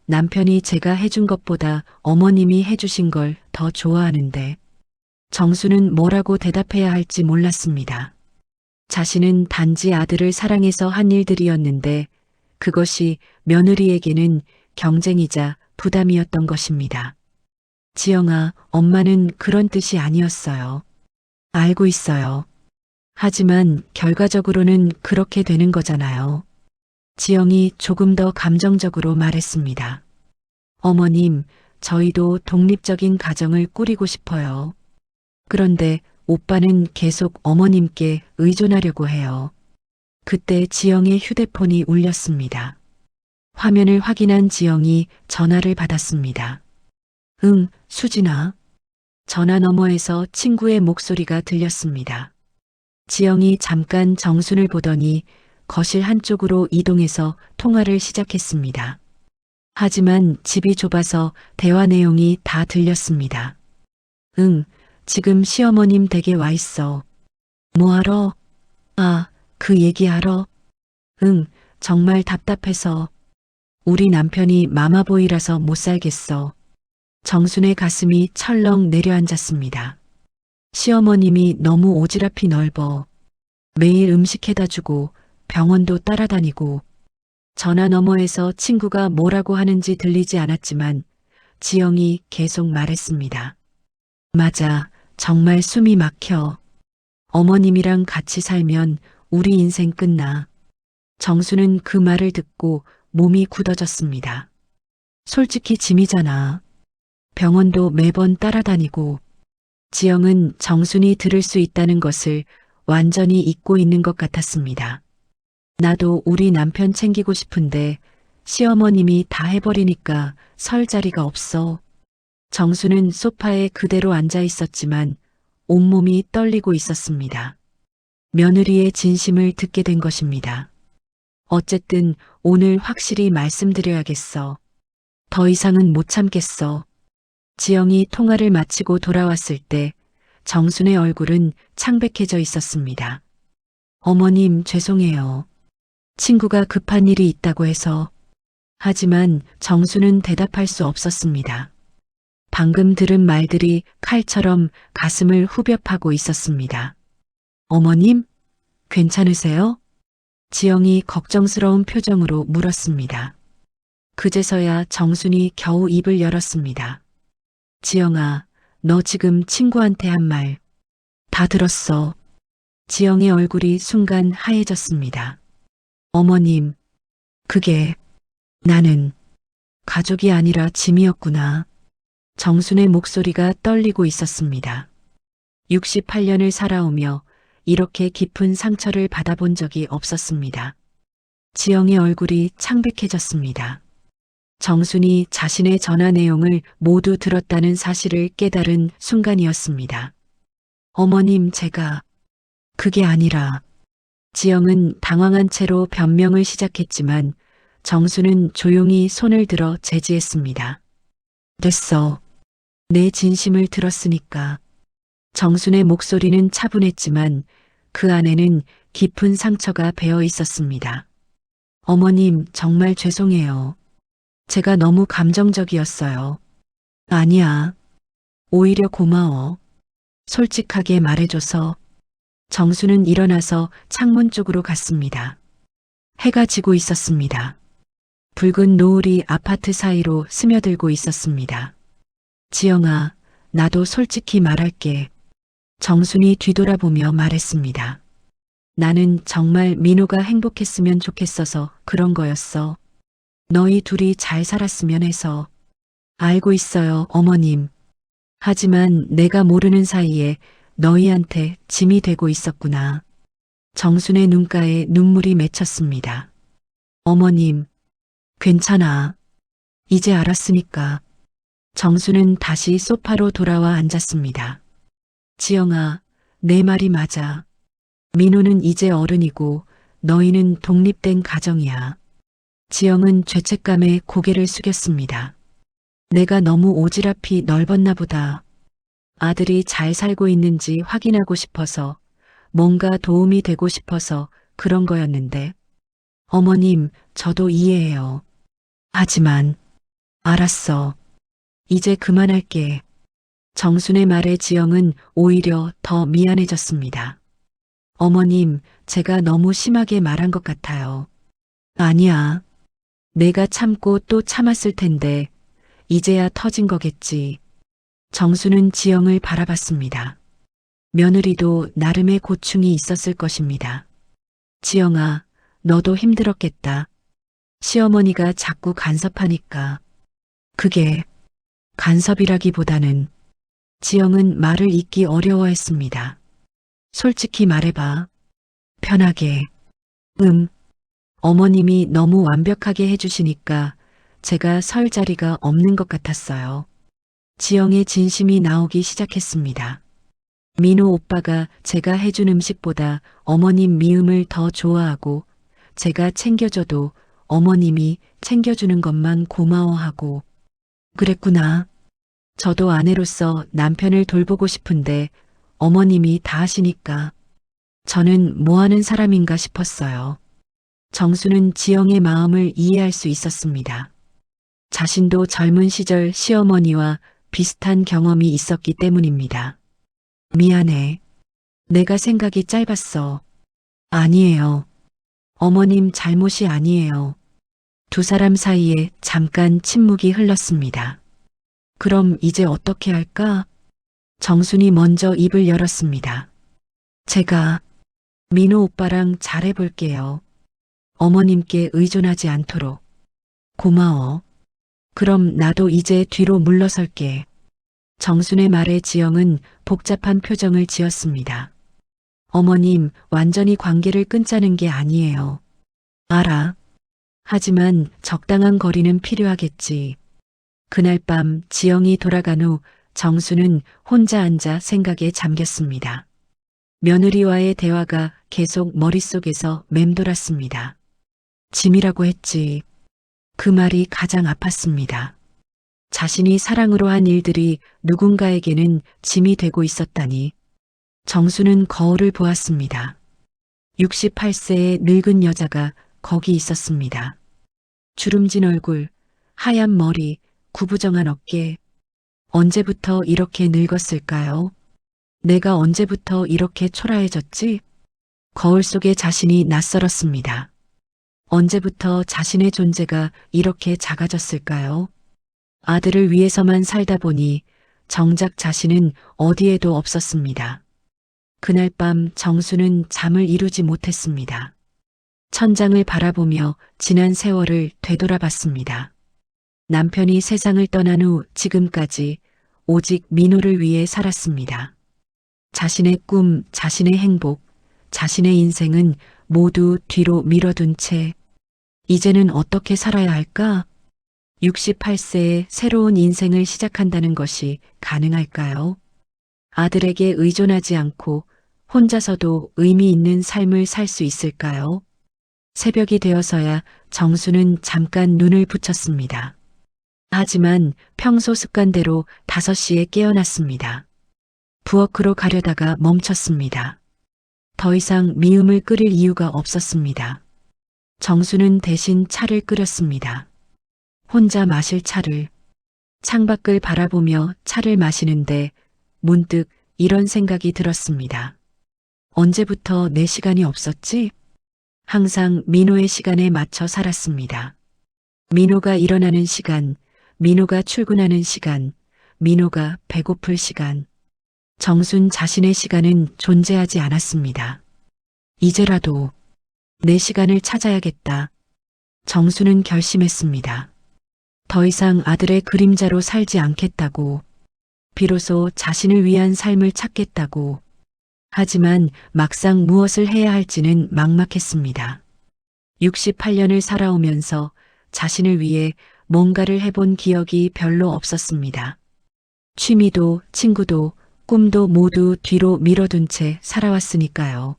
남편이 제가 해준 것보다 어머님이 해주신 걸 더 좋아하는데 정수는 뭐라고 대답해야 할지 몰랐습니다. 자신은 단지 아들을 사랑해서 한 일들이었는데 그것이 며느리에게는 경쟁이자 부담이었던 것입니다. 지영아, 엄마는 그런 뜻이 아니었어요. 알고 있어요. 하지만 결과적으로는 그렇게 되는 거잖아요. 지영이 조금 더 감정적으로 말했습니다. 어머님, 저희도 독립적인 가정을 꾸리고 싶어요. 그런데 오빠는 계속 어머님께 의존하려고 해요. 그때 지영의 휴대폰이 울렸습니다. 화면을 확인한 지영이 전화를 받았습니다. 응, 수진아. 전화 너머에서 친구의 목소리가 들렸습니다. 지영이 잠깐 정순을 보더니 거실 한쪽으로 이동해서 통화를 시작했습니다. 하지만 집이 좁아서 대화 내용이 다 들렸습니다. 응, 지금 시어머님 댁에 와 있어. 뭐하러? 아, 그 얘기하러? 응, 정말 답답해서. 우리 남편이 마마보이라서 못 살겠어. 정순의 가슴이 철렁 내려앉았습니다. 시어머님이 너무 오지랖이 넓어. 매일 음식 해다 주고 병원도 따라다니고. 전화 너머에서 친구가 뭐라고 하는지 들리지 않았지만 지영이 계속 말했습니다. 맞아, 정말 숨이 막혀. 어머님이랑 같이 살면 우리 인생 끝나. 정수는 그 말을 듣고 몸이 굳어졌습니다. 솔직히 짐이잖아. 병원도 매번 따라다니고. 지영은 정순이 들을 수 있다는 것을 완전히 잊고 있는 것 같았습니다. 나도 우리 남편 챙기고 싶은데 시어머님이 다 해버리니까 설 자리가 없어. 정수는 소파에 그대로 앉아 있었지만 온몸이 떨리고 있었습니다. 며느리의 진심을 듣게 된 것입니다. 어쨌든 오늘 확실히 말씀드려야겠어. 더 이상은 못 참겠어. 지영이 통화를 마치고 돌아왔을 때 정순의 얼굴은 창백해져 있었습니다. 어머님, 죄송해요. 친구가 급한 일이 있다고 해서. 하지만 정수는 대답할 수 없었습니다. 방금 들은 말들이 칼처럼 가슴을 후벼 파고 있었습니다. 어머님, 괜찮으세요? 지영이 걱정스러운 표정으로 물었습니다. 그제서야 정순이 겨우 입을 열었습니다. 지영아, 너 지금 친구한테 한 말 다 들었어. 지영의 얼굴이 순간 하얘졌습니다. 어머님, 그게 나는 가족이 아니라 짐이었구나. 정순의 목소리가 떨리고 있었습니다. 68년을 살아오며 이렇게 깊은 상처를 받아본 적이 없었습니다. 지영의 얼굴이 창백해졌습니다. 정순이 자신의 전화 내용을 모두 들었다는 사실을 깨달은 순간이었습니다. 어머님, 제가 그게 아니라. 지영은 당황한 채로 변명을 시작했지만 정수는 조용히 손을 들어 제지했습니다. 됐어. 내 진심을 들었으니까. 정순의 목소리는 차분했지만 그 안에는 깊은 상처가 배어 있었습니다. 어머님, 정말 죄송해요. 제가 너무 감정적이었어요. 아니야. 오히려 고마워. 솔직하게 말해줘서. 정수는 일어나서 창문 쪽으로 갔습니다. 해가 지고 있었습니다. 붉은 노을이 아파트 사이로 스며들고 있었습니다. 지영아, 나도 솔직히 말할게. 정순이 뒤돌아보며 말했습니다. 나는 정말 민호가 행복했으면 좋겠어서 그런 거였어. 너희 둘이 잘 살았으면 해서. 알고 있어요, 어머님. 하지만 내가 모르는 사이에 너희한테 짐이 되고 있었구나. 정순의 눈가에 눈물이 맺혔습니다. 어머님, 괜찮아. 이제 알았으니까. 정순은 다시 소파로 돌아와 앉았습니다. 지영아, 내 말이 맞아. 민호는 이제 어른이고 너희는 독립된 가정이야. 지영은 죄책감에 고개를 숙였습니다. 내가 너무 오지랖이 넓었나 보다. 아들이 잘 살고 있는지 확인하고 싶어서, 뭔가 도움이 되고 싶어서 그런 거였는데. 어머님, 저도 이해해요. 하지만, 알았어. 이제 그만할게. 정순의 말에 지영은 오히려 더 미안해졌습니다. 어머님, 제가 너무 심하게 말한 것 같아요. 아니야. 내가 참고 또 참았을 텐데, 이제야 터진 거겠지. 정수는 지영을 바라봤습니다. 며느리도 나름의 고충이 있었을 것입니다. 지영아, 너도 힘들었겠다. 시어머니가 자꾸 간섭하니까. 그게 간섭이라기보다는. 지영은 말을 잇기 어려워했습니다. 솔직히 말해봐. 편하게. 어머님이 너무 완벽하게 해주시니까 제가 설 자리가 없는 것 같았어요. 지영의 진심이 나오기 시작했습니다. 민호 오빠가 제가 해준 음식보다 어머님 미음을 더 좋아하고 제가 챙겨줘도 어머님이 챙겨주는 것만 고마워하고 그랬구나. 저도 아내로서 남편을 돌보고 싶은데 어머님이 다 하시니까 저는 뭐 하는 사람인가 싶었어요. 정수는 지영의 마음을 이해할 수 있었습니다. 자신도 젊은 시절 시어머니와 비슷한 경험이 있었기 때문입니다. 미안해. 내가 생각이 짧았어. 아니에요. 어머님 잘못이 아니에요. 두 사람 사이에 잠깐 침묵이 흘렀습니다. 그럼 이제 어떻게 할까? 정순이 먼저 입을 열었습니다. 제가 민호 오빠랑 잘해볼게요. 어머님께 의존하지 않도록. 고마워. 그럼 나도 이제 뒤로 물러설게. 정순의 말에 지영은 복잡한 표정을 지었습니다. 어머님, 완전히 관계를 끊자는 게 아니에요. 알아. 하지만 적당한 거리는 필요하겠지. 그날 밤 지영이 돌아간 후 정수는 혼자 앉아 생각에 잠겼습니다. 며느리와의 대화가 계속 머릿속에서 맴돌았습니다. 짐이라고 했지. 그 말이 가장 아팠습니다. 자신이 사랑으로 한 일들이 누군가에게는 짐이 되고 있었다니. 정수는 거울을 보았습니다. 68세의 늙은 여자가 거기 있었습니다. 주름진 얼굴, 하얀 머리, 구부정한 어깨. 언제부터 이렇게 늙었을까요? 내가 언제부터 이렇게 초라해졌지? 거울 속에 자신이 낯설었습니다. 언제부터 자신의 존재가 이렇게 작아졌을까요? 아들을 위해서만 살다 보니 정작 자신은 어디에도 없었습니다. 그날 밤 정수는 잠을 이루지 못했습니다. 천장을 바라보며 지난 세월을 되돌아봤습니다. 남편이 세상을 떠난 후 지금까지 오직 민호를 위해 살았습니다. 자신의 꿈, 자신의 행복, 자신의 인생은 모두 뒤로 밀어둔 채 이제는 어떻게 살아야 할까? 68세에 새로운 인생을 시작한다는 것이 가능할까요? 아들에게 의존하지 않고 혼자서도 의미 있는 삶을 살 수 있을까요? 새벽이 되어서야 정수는 잠깐 눈을 붙였습니다. 하지만 평소 습관대로 5시에 깨어났습니다. 부엌으로 가려다가 멈췄습니다. 더 이상 미음을 끓일 이유가 없었습니다. 정수는 대신 차를 끓였습니다. 혼자 마실 차를. 창밖을 바라보며 차를 마시는데 문득 이런 생각이 들었습니다. 언제부터 내 시간이 없었지? 항상 민호의 시간에 맞춰 살았습니다. 민호가 일어나는 시간, 민호가 출근하는 시간, 민호가 배고플 시간. 정순 자신의 시간은 존재하지 않았습니다. 이제라도 내 시간을 찾아야겠다. 정수는 결심했습니다. 더 이상 아들의 그림자로 살지 않겠다고. 비로소 자신을 위한 삶을 찾겠다고. 하지만 막상 무엇을 해야 할지는 막막했습니다. 68년을 살아오면서 자신을 위해 뭔가를 해본 기억이 별로 없었습니다. 취미도 친구도 꿈도 모두 뒤로 밀어둔 채 살아왔으니까요.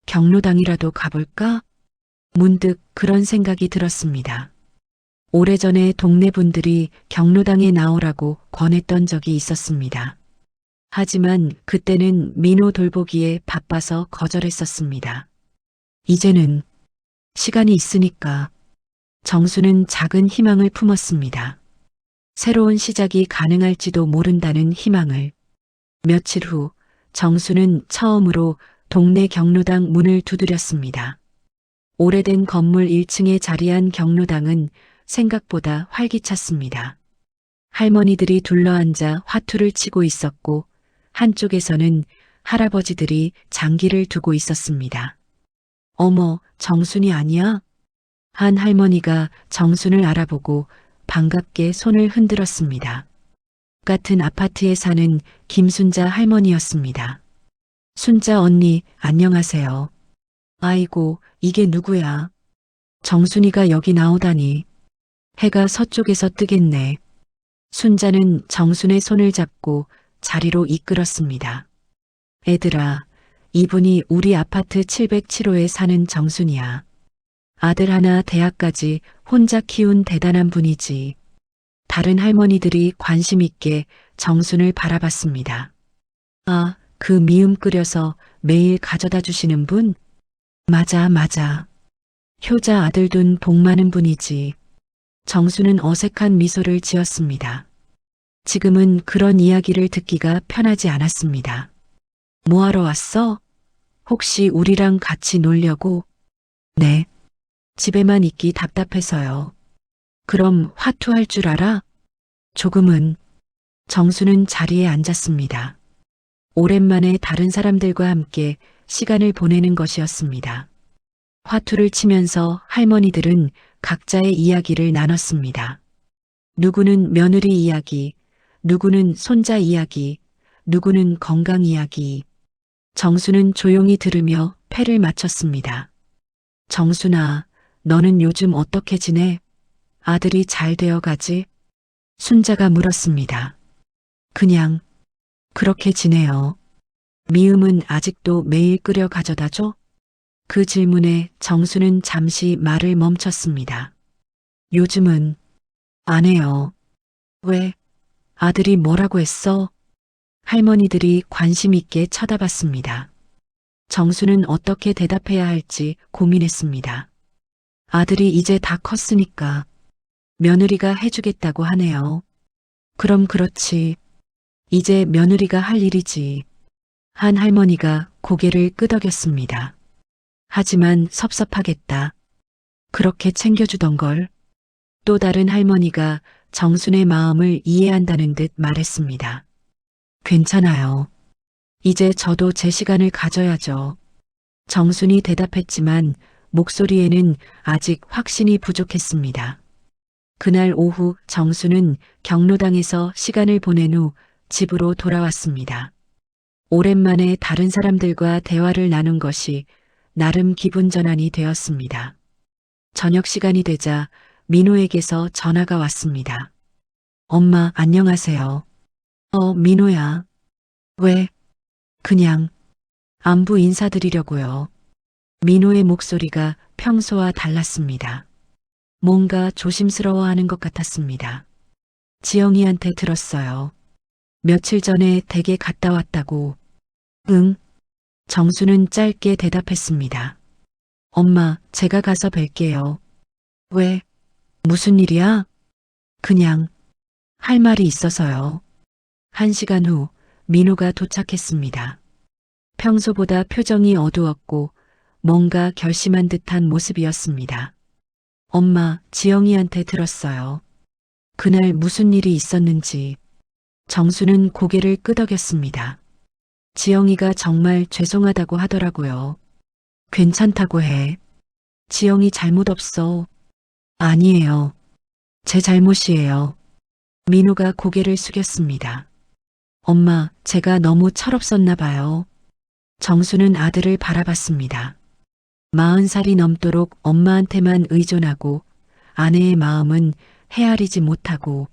경로당이라도 가볼까? 문득 그런 생각이 들었습니다. 오래전에 동네 분들이 경로당에 나오라고 권했던 적이 있었습니다. 하지만 그때는 민호 돌보기에 바빠서 거절했었습니다. 이제는 시간이 있으니까. 정수는 작은 희망을 품었습니다. 새로운 시작이 가능할지도 모른다는 희망을. 며칠 후 정수는 처음으로 동네 경로당 문을 두드렸습니다. 오래된 건물 1층에 자리한 경로당은 생각보다 활기찼습니다. 할머니들이 둘러앉아 화투를 치고 있었고 한쪽에서는 할아버지들이 장기를 두고 있었습니다. 어머, 정순이 아니야? 한 할머니가 정순을 알아보고 반갑게 손을 흔들었습니다. 같은 아파트에 사는 김순자 할머니였습니다. 순자 언니, 안녕하세요. 아이고, 이게 누구야? 정순이가 여기 나오다니. 해가 서쪽에서 뜨겠네. 순자는 정순의 손을 잡고 자리로 이끌었습니다. 애들아, 이분이 우리 아파트 707호에 사는 정순이야. 아들 하나 대학까지 혼자 키운 대단한 분이지. 다른 할머니들이 관심 있게 정순을 바라봤습니다. 아, 그 미음 끓여서 매일 가져다 주시는 분? 맞아, 맞아. 효자 아들 둔 복 많은 분이지. 정수는 어색한 미소를 지었습니다. 지금은 그런 이야기를 듣기가 편하지 않았습니다. 뭐하러 왔어? 혹시 우리랑 같이 놀려고? 네. 집에만 있기 답답해서요. 그럼 화투할 줄 알아? 조금은. 정수는 자리에 앉았습니다. 오랜만에 다른 사람들과 함께 시간을 보내는 것이었습니다. 화투를 치면서 할머니들은 각자의 이야기를 나눴습니다. 누구는 며느리 이야기, 누구는 손자 이야기, 누구는 건강 이야기. 정수는 조용히 들으며 패를 맞췄습니다. 정순아, 너는 요즘 어떻게 지내? 아들이 잘 되어가지? 순자가 물었습니다. 그냥 그렇게 지내요. 미음은 아직도 매일 끓여 가져다 줘? 그 질문에 정수는 잠시 말을 멈췄습니다. 요즘은 안 해요. 왜? 아들이 뭐라고 했어? 할머니들이 관심 있게 쳐다봤습니다. 정수는 어떻게 대답해야 할지 고민했습니다. 아들이 이제 다 컸으니까 며느리가 해주겠다고 하네요. 그럼 그렇지. 이제 며느리가 할 일이지. 한 할머니가 고개를 끄덕였습니다. 하지만 섭섭하겠다. 그렇게 챙겨주던 걸. 또 다른 할머니가 정순의 마음을 이해한다는 듯 말했습니다. 괜찮아요. 이제 저도 제 시간을 가져야죠. 정순이 대답했지만 목소리에는 아직 확신이 부족했습니다. 그날 오후 정순은 경로당에서 시간을 보낸 후 집으로 돌아왔습니다. 오랜만에 다른 사람들과 대화를 나눈 것이 나름 기분 전환이 되었습니다. 저녁 시간이 되자 민호에게서 전화가 왔습니다. 엄마, 안녕하세요. 민호야. 왜? 그냥 안부 인사드리려고요. 민호의 목소리가 평소와 달랐습니다. 뭔가 조심스러워하는 것 같았습니다. 지영이한테 들었어요. 며칠 전에 댁에 갔다 왔다고. 응. 정수는 짧게 대답했습니다. 엄마, 제가 가서 뵐게요. 왜? 무슨 일이야? 그냥 할 말이 있어서요. 1시간 후 민호가 도착했습니다. 평소보다 표정이 어두웠고 뭔가 결심한 듯한 모습이었습니다. 엄마, 지영이한테 들었어요. 그날 무슨 일이 있었는지. 정수는 고개를 끄덕였습니다. 지영이가 정말 죄송하다고 하더라고요. 괜찮다고 해. 지영이 잘못 없어. 아니에요. 제 잘못이에요. 민호가 고개를 숙였습니다. 엄마, 제가 너무 철없었나 봐요. 정수는 아들을 바라봤습니다. 40살이 넘도록 엄마한테만 의존하고 아내의 마음은 헤아리지 못하고.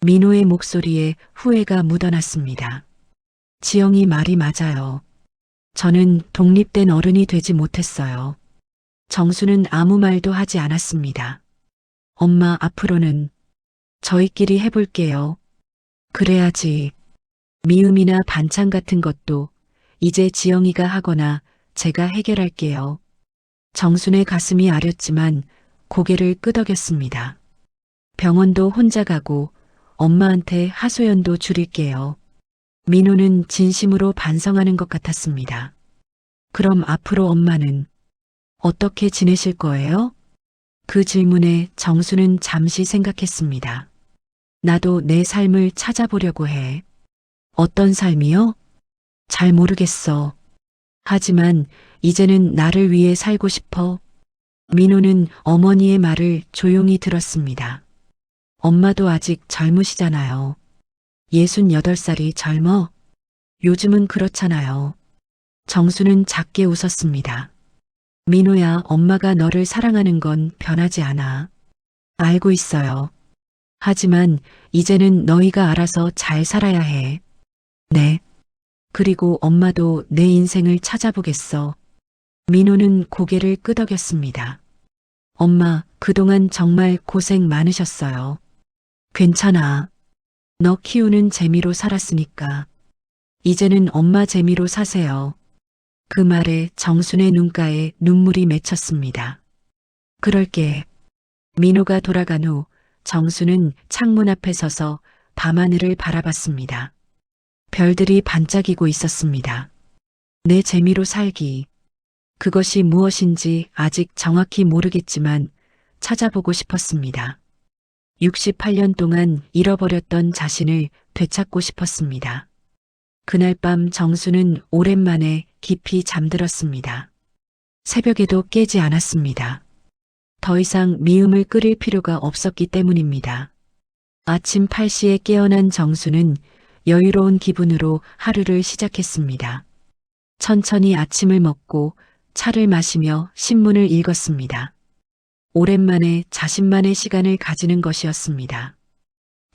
민호의 목소리에 후회가 묻어났습니다. 지영이 말이 맞아요. 저는 독립된 어른이 되지 못했어요. 정수는 아무 말도 하지 않았습니다. 엄마, 앞으로는 저희끼리 해볼게요. 그래야지. 미음이나 반찬 같은 것도 이제 지영이가 하거나 제가 해결할게요. 정순의 가슴이 아렸지만 고개를 끄덕였습니다. 병원도 혼자 가고 엄마한테 하소연도 줄일게요. 민호는 진심으로 반성하는 것 같았습니다. 그럼 앞으로 엄마는 어떻게 지내실 거예요? 그 질문에 정수는 잠시 생각했습니다. 나도 내 삶을 찾아보려고 해. 어떤 삶이요? 잘 모르겠어. 하지만 이제는 나를 위해 살고 싶어. 민호는 어머니의 말을 조용히 들었습니다. 엄마도 아직 젊으시잖아요. 68살이 젊어? 요즘은 그렇잖아요. 정수는 작게 웃었습니다. 민호야, 엄마가 너를 사랑하는 건 변하지 않아. 알고 있어요. 하지만 이제는 너희가 알아서 잘 살아야 해. 네. 그리고 엄마도 내 인생을 찾아보겠어. 민호는 고개를 끄덕였습니다. 엄마, 그동안 정말 고생 많으셨어요. 괜찮아. 너 키우는 재미로 살았으니까. 이제는 엄마 재미로 사세요. 그 말에 정순의 눈가에 눈물이 맺혔습니다. 그럴게. 민호가 돌아간 후 정순은 창문 앞에 서서 밤하늘을 바라봤습니다. 별들이 반짝이고 있었습니다. 내 재미로 살기. 그것이 무엇인지 아직 정확히 모르겠지만 찾아보고 싶었습니다. 68년 동안 잃어버렸던 자신을 되찾고 싶었습니다. 그날 밤 정수는 오랜만에 깊이 잠들었습니다. 새벽에도 깨지 않았습니다. 더 이상 미움을 끓일 필요가 없었기 때문입니다. 아침 8시에 깨어난 정수는 여유로운 기분으로 하루를 시작했습니다. 천천히 아침을 먹고 차를 마시며 신문을 읽었습니다. 오랜만에 자신만의 시간을 가지는 것이었습니다.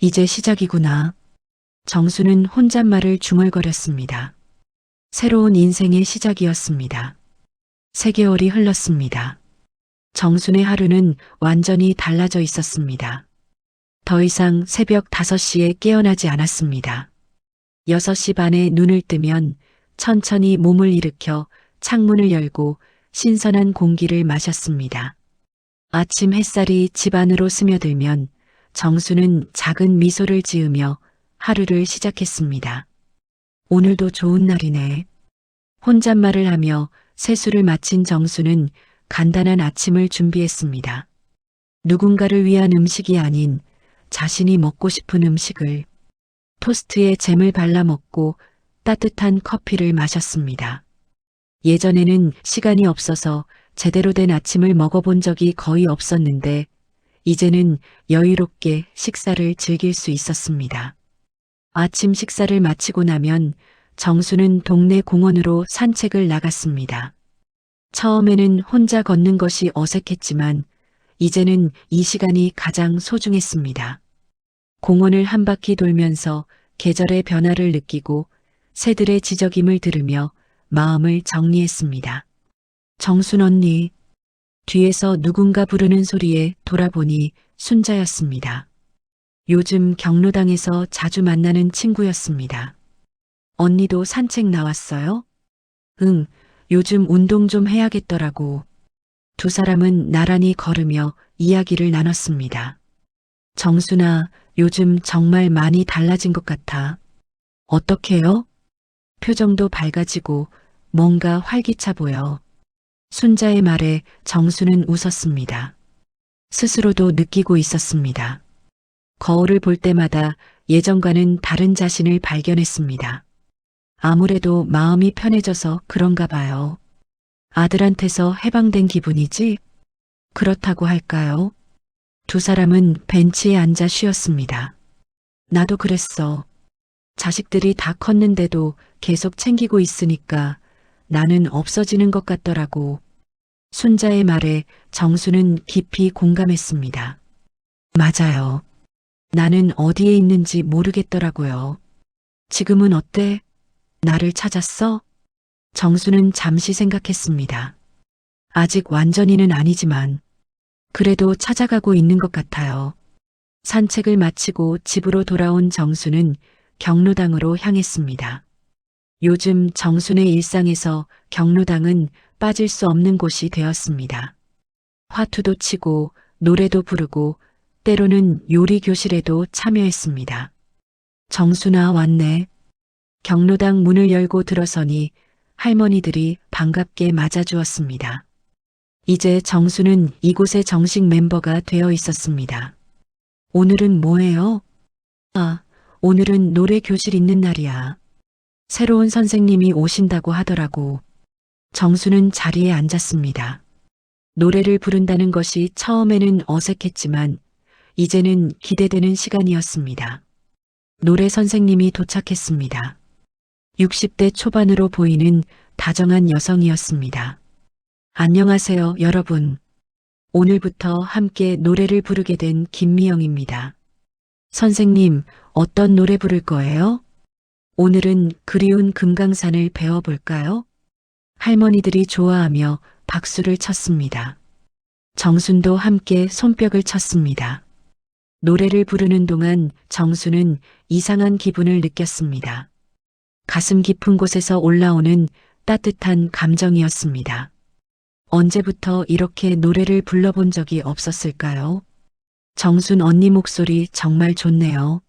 이제 시작이구나. 정수는 혼잣말을 중얼거렸습니다. 새로운 인생의 시작이었습니다. 3개월이 흘렀습니다. 정순의 하루는 완전히 달라져 있었습니다. 더 이상 새벽 5시에 깨어나지 않았습니다. 6시 반에 눈을 뜨면 천천히 몸을 일으켜 창문을 열고 신선한 공기를 마셨습니다. 아침 햇살이 집 안으로 스며들면 정수는 작은 미소를 지으며 하루를 시작했습니다. 오늘도 좋은 날이네. 혼잣말을 하며 세수를 마친 정수는 간단한 아침을 준비했습니다. 누군가를 위한 음식이 아닌 자신이 먹고 싶은 음식을. 토스트에 잼을 발라 먹고 따뜻한 커피를 마셨습니다. 예전에는 시간이 없어서 제대로 된 아침을 먹어본 적이 거의 없었는데 이제는 여유롭게 식사를 즐길 수 있었습니다. 아침 식사를 마치고 나면 정수는 동네 공원으로 산책을 나갔습니다. 처음에는 혼자 걷는 것이 어색했지만 이제는 이 시간이 가장 소중했습니다. 공원을 한 바퀴 돌면서 계절의 변화를 느끼고 새들의 지저귐을 들으며 마음을 정리했습니다. 정순 언니. 뒤에서 누군가 부르는 소리에 돌아보니 순자였습니다. 요즘 경로당에서 자주 만나는 친구였습니다. 언니도 산책 나왔어요? 응, 요즘 운동 좀 해야겠더라고. 두 사람은 나란히 걸으며 이야기를 나눴습니다. 정순아, 요즘 정말 많이 달라진 것 같아. 어떻게요? 표정도 밝아지고 뭔가 활기차 보여. 순자의 말에 정수는 웃었습니다. 스스로도 느끼고 있었습니다. 거울을 볼 때마다 예전과는 다른 자신을 발견했습니다. 아무래도 마음이 편해져서 그런가 봐요. 아들한테서 해방된 기분이지? 그렇다고 할까요? 두 사람은 벤치에 앉아 쉬었습니다. 나도 그랬어. 자식들이 다 컸는데도 계속 챙기고 있으니까 나는 없어지는 것 같더라고. 순자의 말에 정수는 깊이 공감했습니다. 맞아요. 나는 어디에 있는지 모르겠더라고요. 지금은 어때? 나를 찾았어? 정수는 잠시 생각했습니다. 아직 완전히는 아니지만 그래도 찾아가고 있는 것 같아요. 산책을 마치고 집으로 돌아온 정수는 경로당으로 향했습니다. 요즘 정순의 일상에서 경로당은 빠질 수 없는 곳이 되었습니다. 화투도 치고 노래도 부르고 때로는 요리 교실에도 참여했습니다. 정순아 왔네. 경로당 문을 열고 들어서니 할머니들이 반갑게 맞아주었습니다. 이제 정수는 이곳의 정식 멤버가 되어 있었습니다. 오늘은 뭐예요? 아, 오늘은 노래 교실 있는 날이야. 새로운 선생님이 오신다고 하더라고. 정수는 자리에 앉았습니다. 노래를 부른다는 것이 처음에는 어색했지만 이제는 기대되는 시간이었습니다. 노래 선생님이 도착했습니다. 60대 초반으로 보이는 다정한 여성이었습니다. 안녕하세요, 여러분. 오늘부터 함께 노래를 부르게 된 김미영입니다. 선생님, 어떤 노래 부를 거예요? 오늘은 그리운 금강산을 배워볼까요? 할머니들이 좋아하며 박수를 쳤습니다. 정순도 함께 손뼉을 쳤습니다. 노래를 부르는 동안 정순은 이상한 기분을 느꼈습니다. 가슴 깊은 곳에서 올라오는 따뜻한 감정이었습니다. 언제부터 이렇게 노래를 불러본 적이 없었을까요? 정순 언니 목소리 정말 좋네요.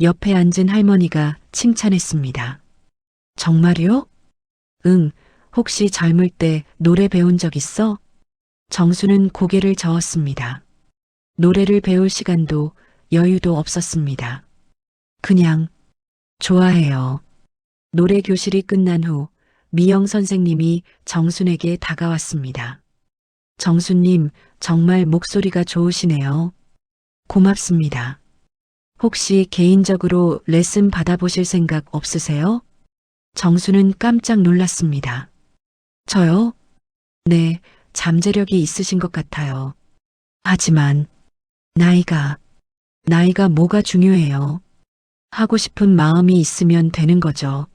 옆에 앉은 할머니가 칭찬했습니다. 정말요? 응, 혹시 젊을 때 노래 배운 적 있어? 정순은 고개를 저었습니다. 노래를 배울 시간도 여유도 없었습니다. 그냥 좋아해요. 노래 교실이 끝난 후 미영 선생님이 정순에게 다가왔습니다. 정순님, 정말 목소리가 좋으시네요. 고맙습니다. 혹시 개인적으로 레슨 받아보실 생각 없으세요? 정순은 깜짝 놀랐습니다. 저요? 네, 잠재력이 있으신 것 같아요. 하지만 나이가 뭐가 중요해요. 하고 싶은 마음이 있으면 되는 거죠.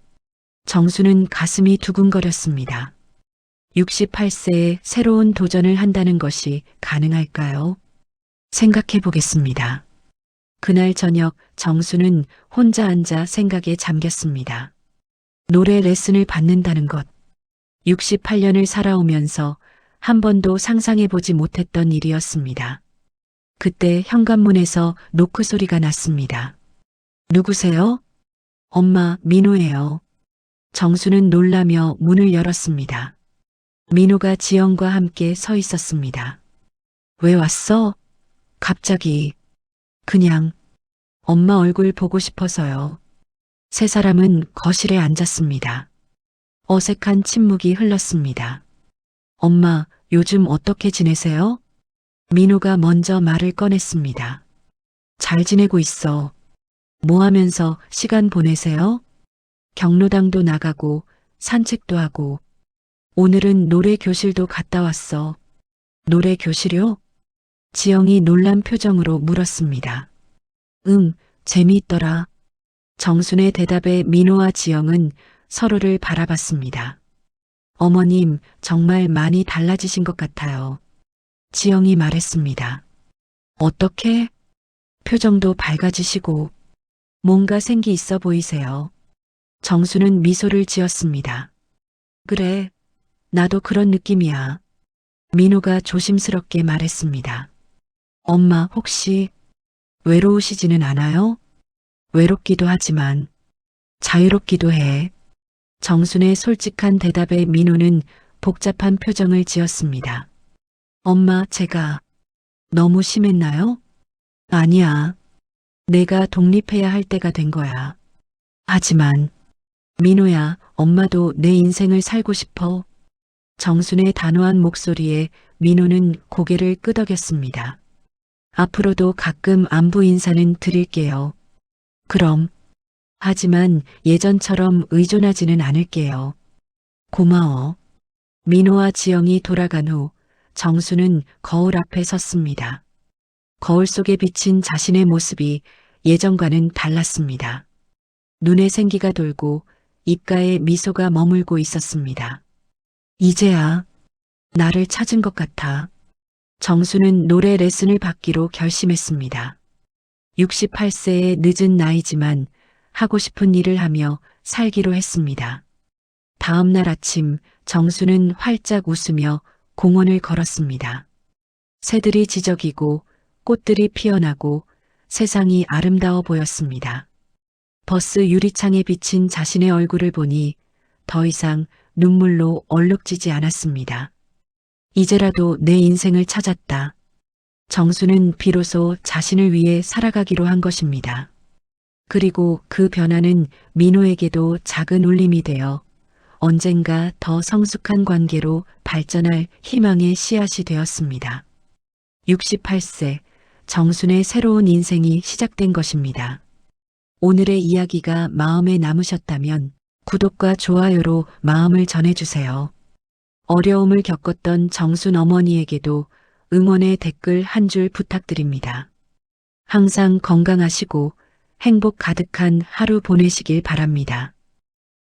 정수는 가슴이 두근거렸습니다. 68세에 새로운 도전을 한다는 것이 가능할까요? 생각해 보겠습니다. 그날 저녁 정수는 혼자 앉아 생각에 잠겼습니다. 노래 레슨을 받는다는 것. 68년을 살아오면서 한 번도 상상해 보지 못했던 일이었습니다. 그때 현관문에서 노크 소리가 났습니다. 누구세요? 엄마, 민호예요. 정수는 놀라며 문을 열었습니다. 민호가 지영과 함께 서 있었습니다. 왜 왔어? 갑자기. 그냥 엄마 얼굴 보고 싶어서요. 세 사람은 거실에 앉았습니다. 어색한 침묵이 흘렀습니다. 엄마, 요즘 어떻게 지내세요? 민호가 먼저 말을 꺼냈습니다. 잘 지내고 있어. 뭐 하면서 시간 보내세요? 경로당도 나가고 산책도 하고 오늘은 노래 교실도 갔다 왔어. 노래 교실요? 지영이 놀란 표정으로 물었습니다. 응, 재미있더라. 정순의 대답에 민호와 지영은 서로를 바라봤습니다. 어머님, 정말 많이 달라지신 것 같아요. 지영이 말했습니다. 어떻게? 표정도 밝아지시고 뭔가 생기 있어 보이세요. 정수는 미소를 지었습니다. 그래, 나도 그런 느낌이야. 민호가 조심스럽게 말했습니다. 엄마, 혹시 외로우시지는 않아요? 외롭기도 하지만 자유롭기도 해. 정순의 솔직한 대답에 민호는 복잡한 표정을 지었습니다. 엄마, 제가 너무 심했나요? 아니야. 내가 독립해야 할 때가 된 거야. 하지만 민호야, 엄마도 내 인생을 살고 싶어. 정순의 단호한 목소리에 민호는 고개를 끄덕였습니다. 앞으로도 가끔 안부 인사는 드릴게요. 그럼. 하지만 예전처럼 의존하지는 않을게요. 고마워. 민호와 지영이 돌아간 후 정수는 거울 앞에 섰습니다. 거울 속에 비친 자신의 모습이 예전과는 달랐습니다. 눈에 생기가 돌고 입가에 미소가 머물고 있었습니다. 이제야 나를 찾은 것 같아. 정수는 노래 레슨을 받기로 결심했습니다. 68세의 늦은 나이지만 하고 싶은 일을 하며 살기로 했습니다. 다음 날 아침 정수는 활짝 웃으며 공원을 걸었습니다. 새들이 지저귀고 꽃들이 피어나고 세상이 아름다워 보였습니다. 버스 유리창에 비친 자신의 얼굴을 보니 더 이상 눈물로 얼룩지지 않았습니다. 이제라도 내 인생을 찾았다. 정수는 비로소 자신을 위해 살아가기로 한 것입니다. 그리고 그 변화는 민호에게도 작은 울림이 되어 언젠가 더 성숙한 관계로 발전할 희망의 씨앗이 되었습니다. 68세, 정순의 새로운 인생이 시작된 것입니다. 오늘의 이야기가 마음에 남으셨다면 구독과 좋아요로 마음을 전해주세요. 어려움을 겪었던 정순 어머니에게도 응원의 댓글 한 줄 부탁드립니다. 항상 건강하시고 행복 가득한 하루 보내시길 바랍니다.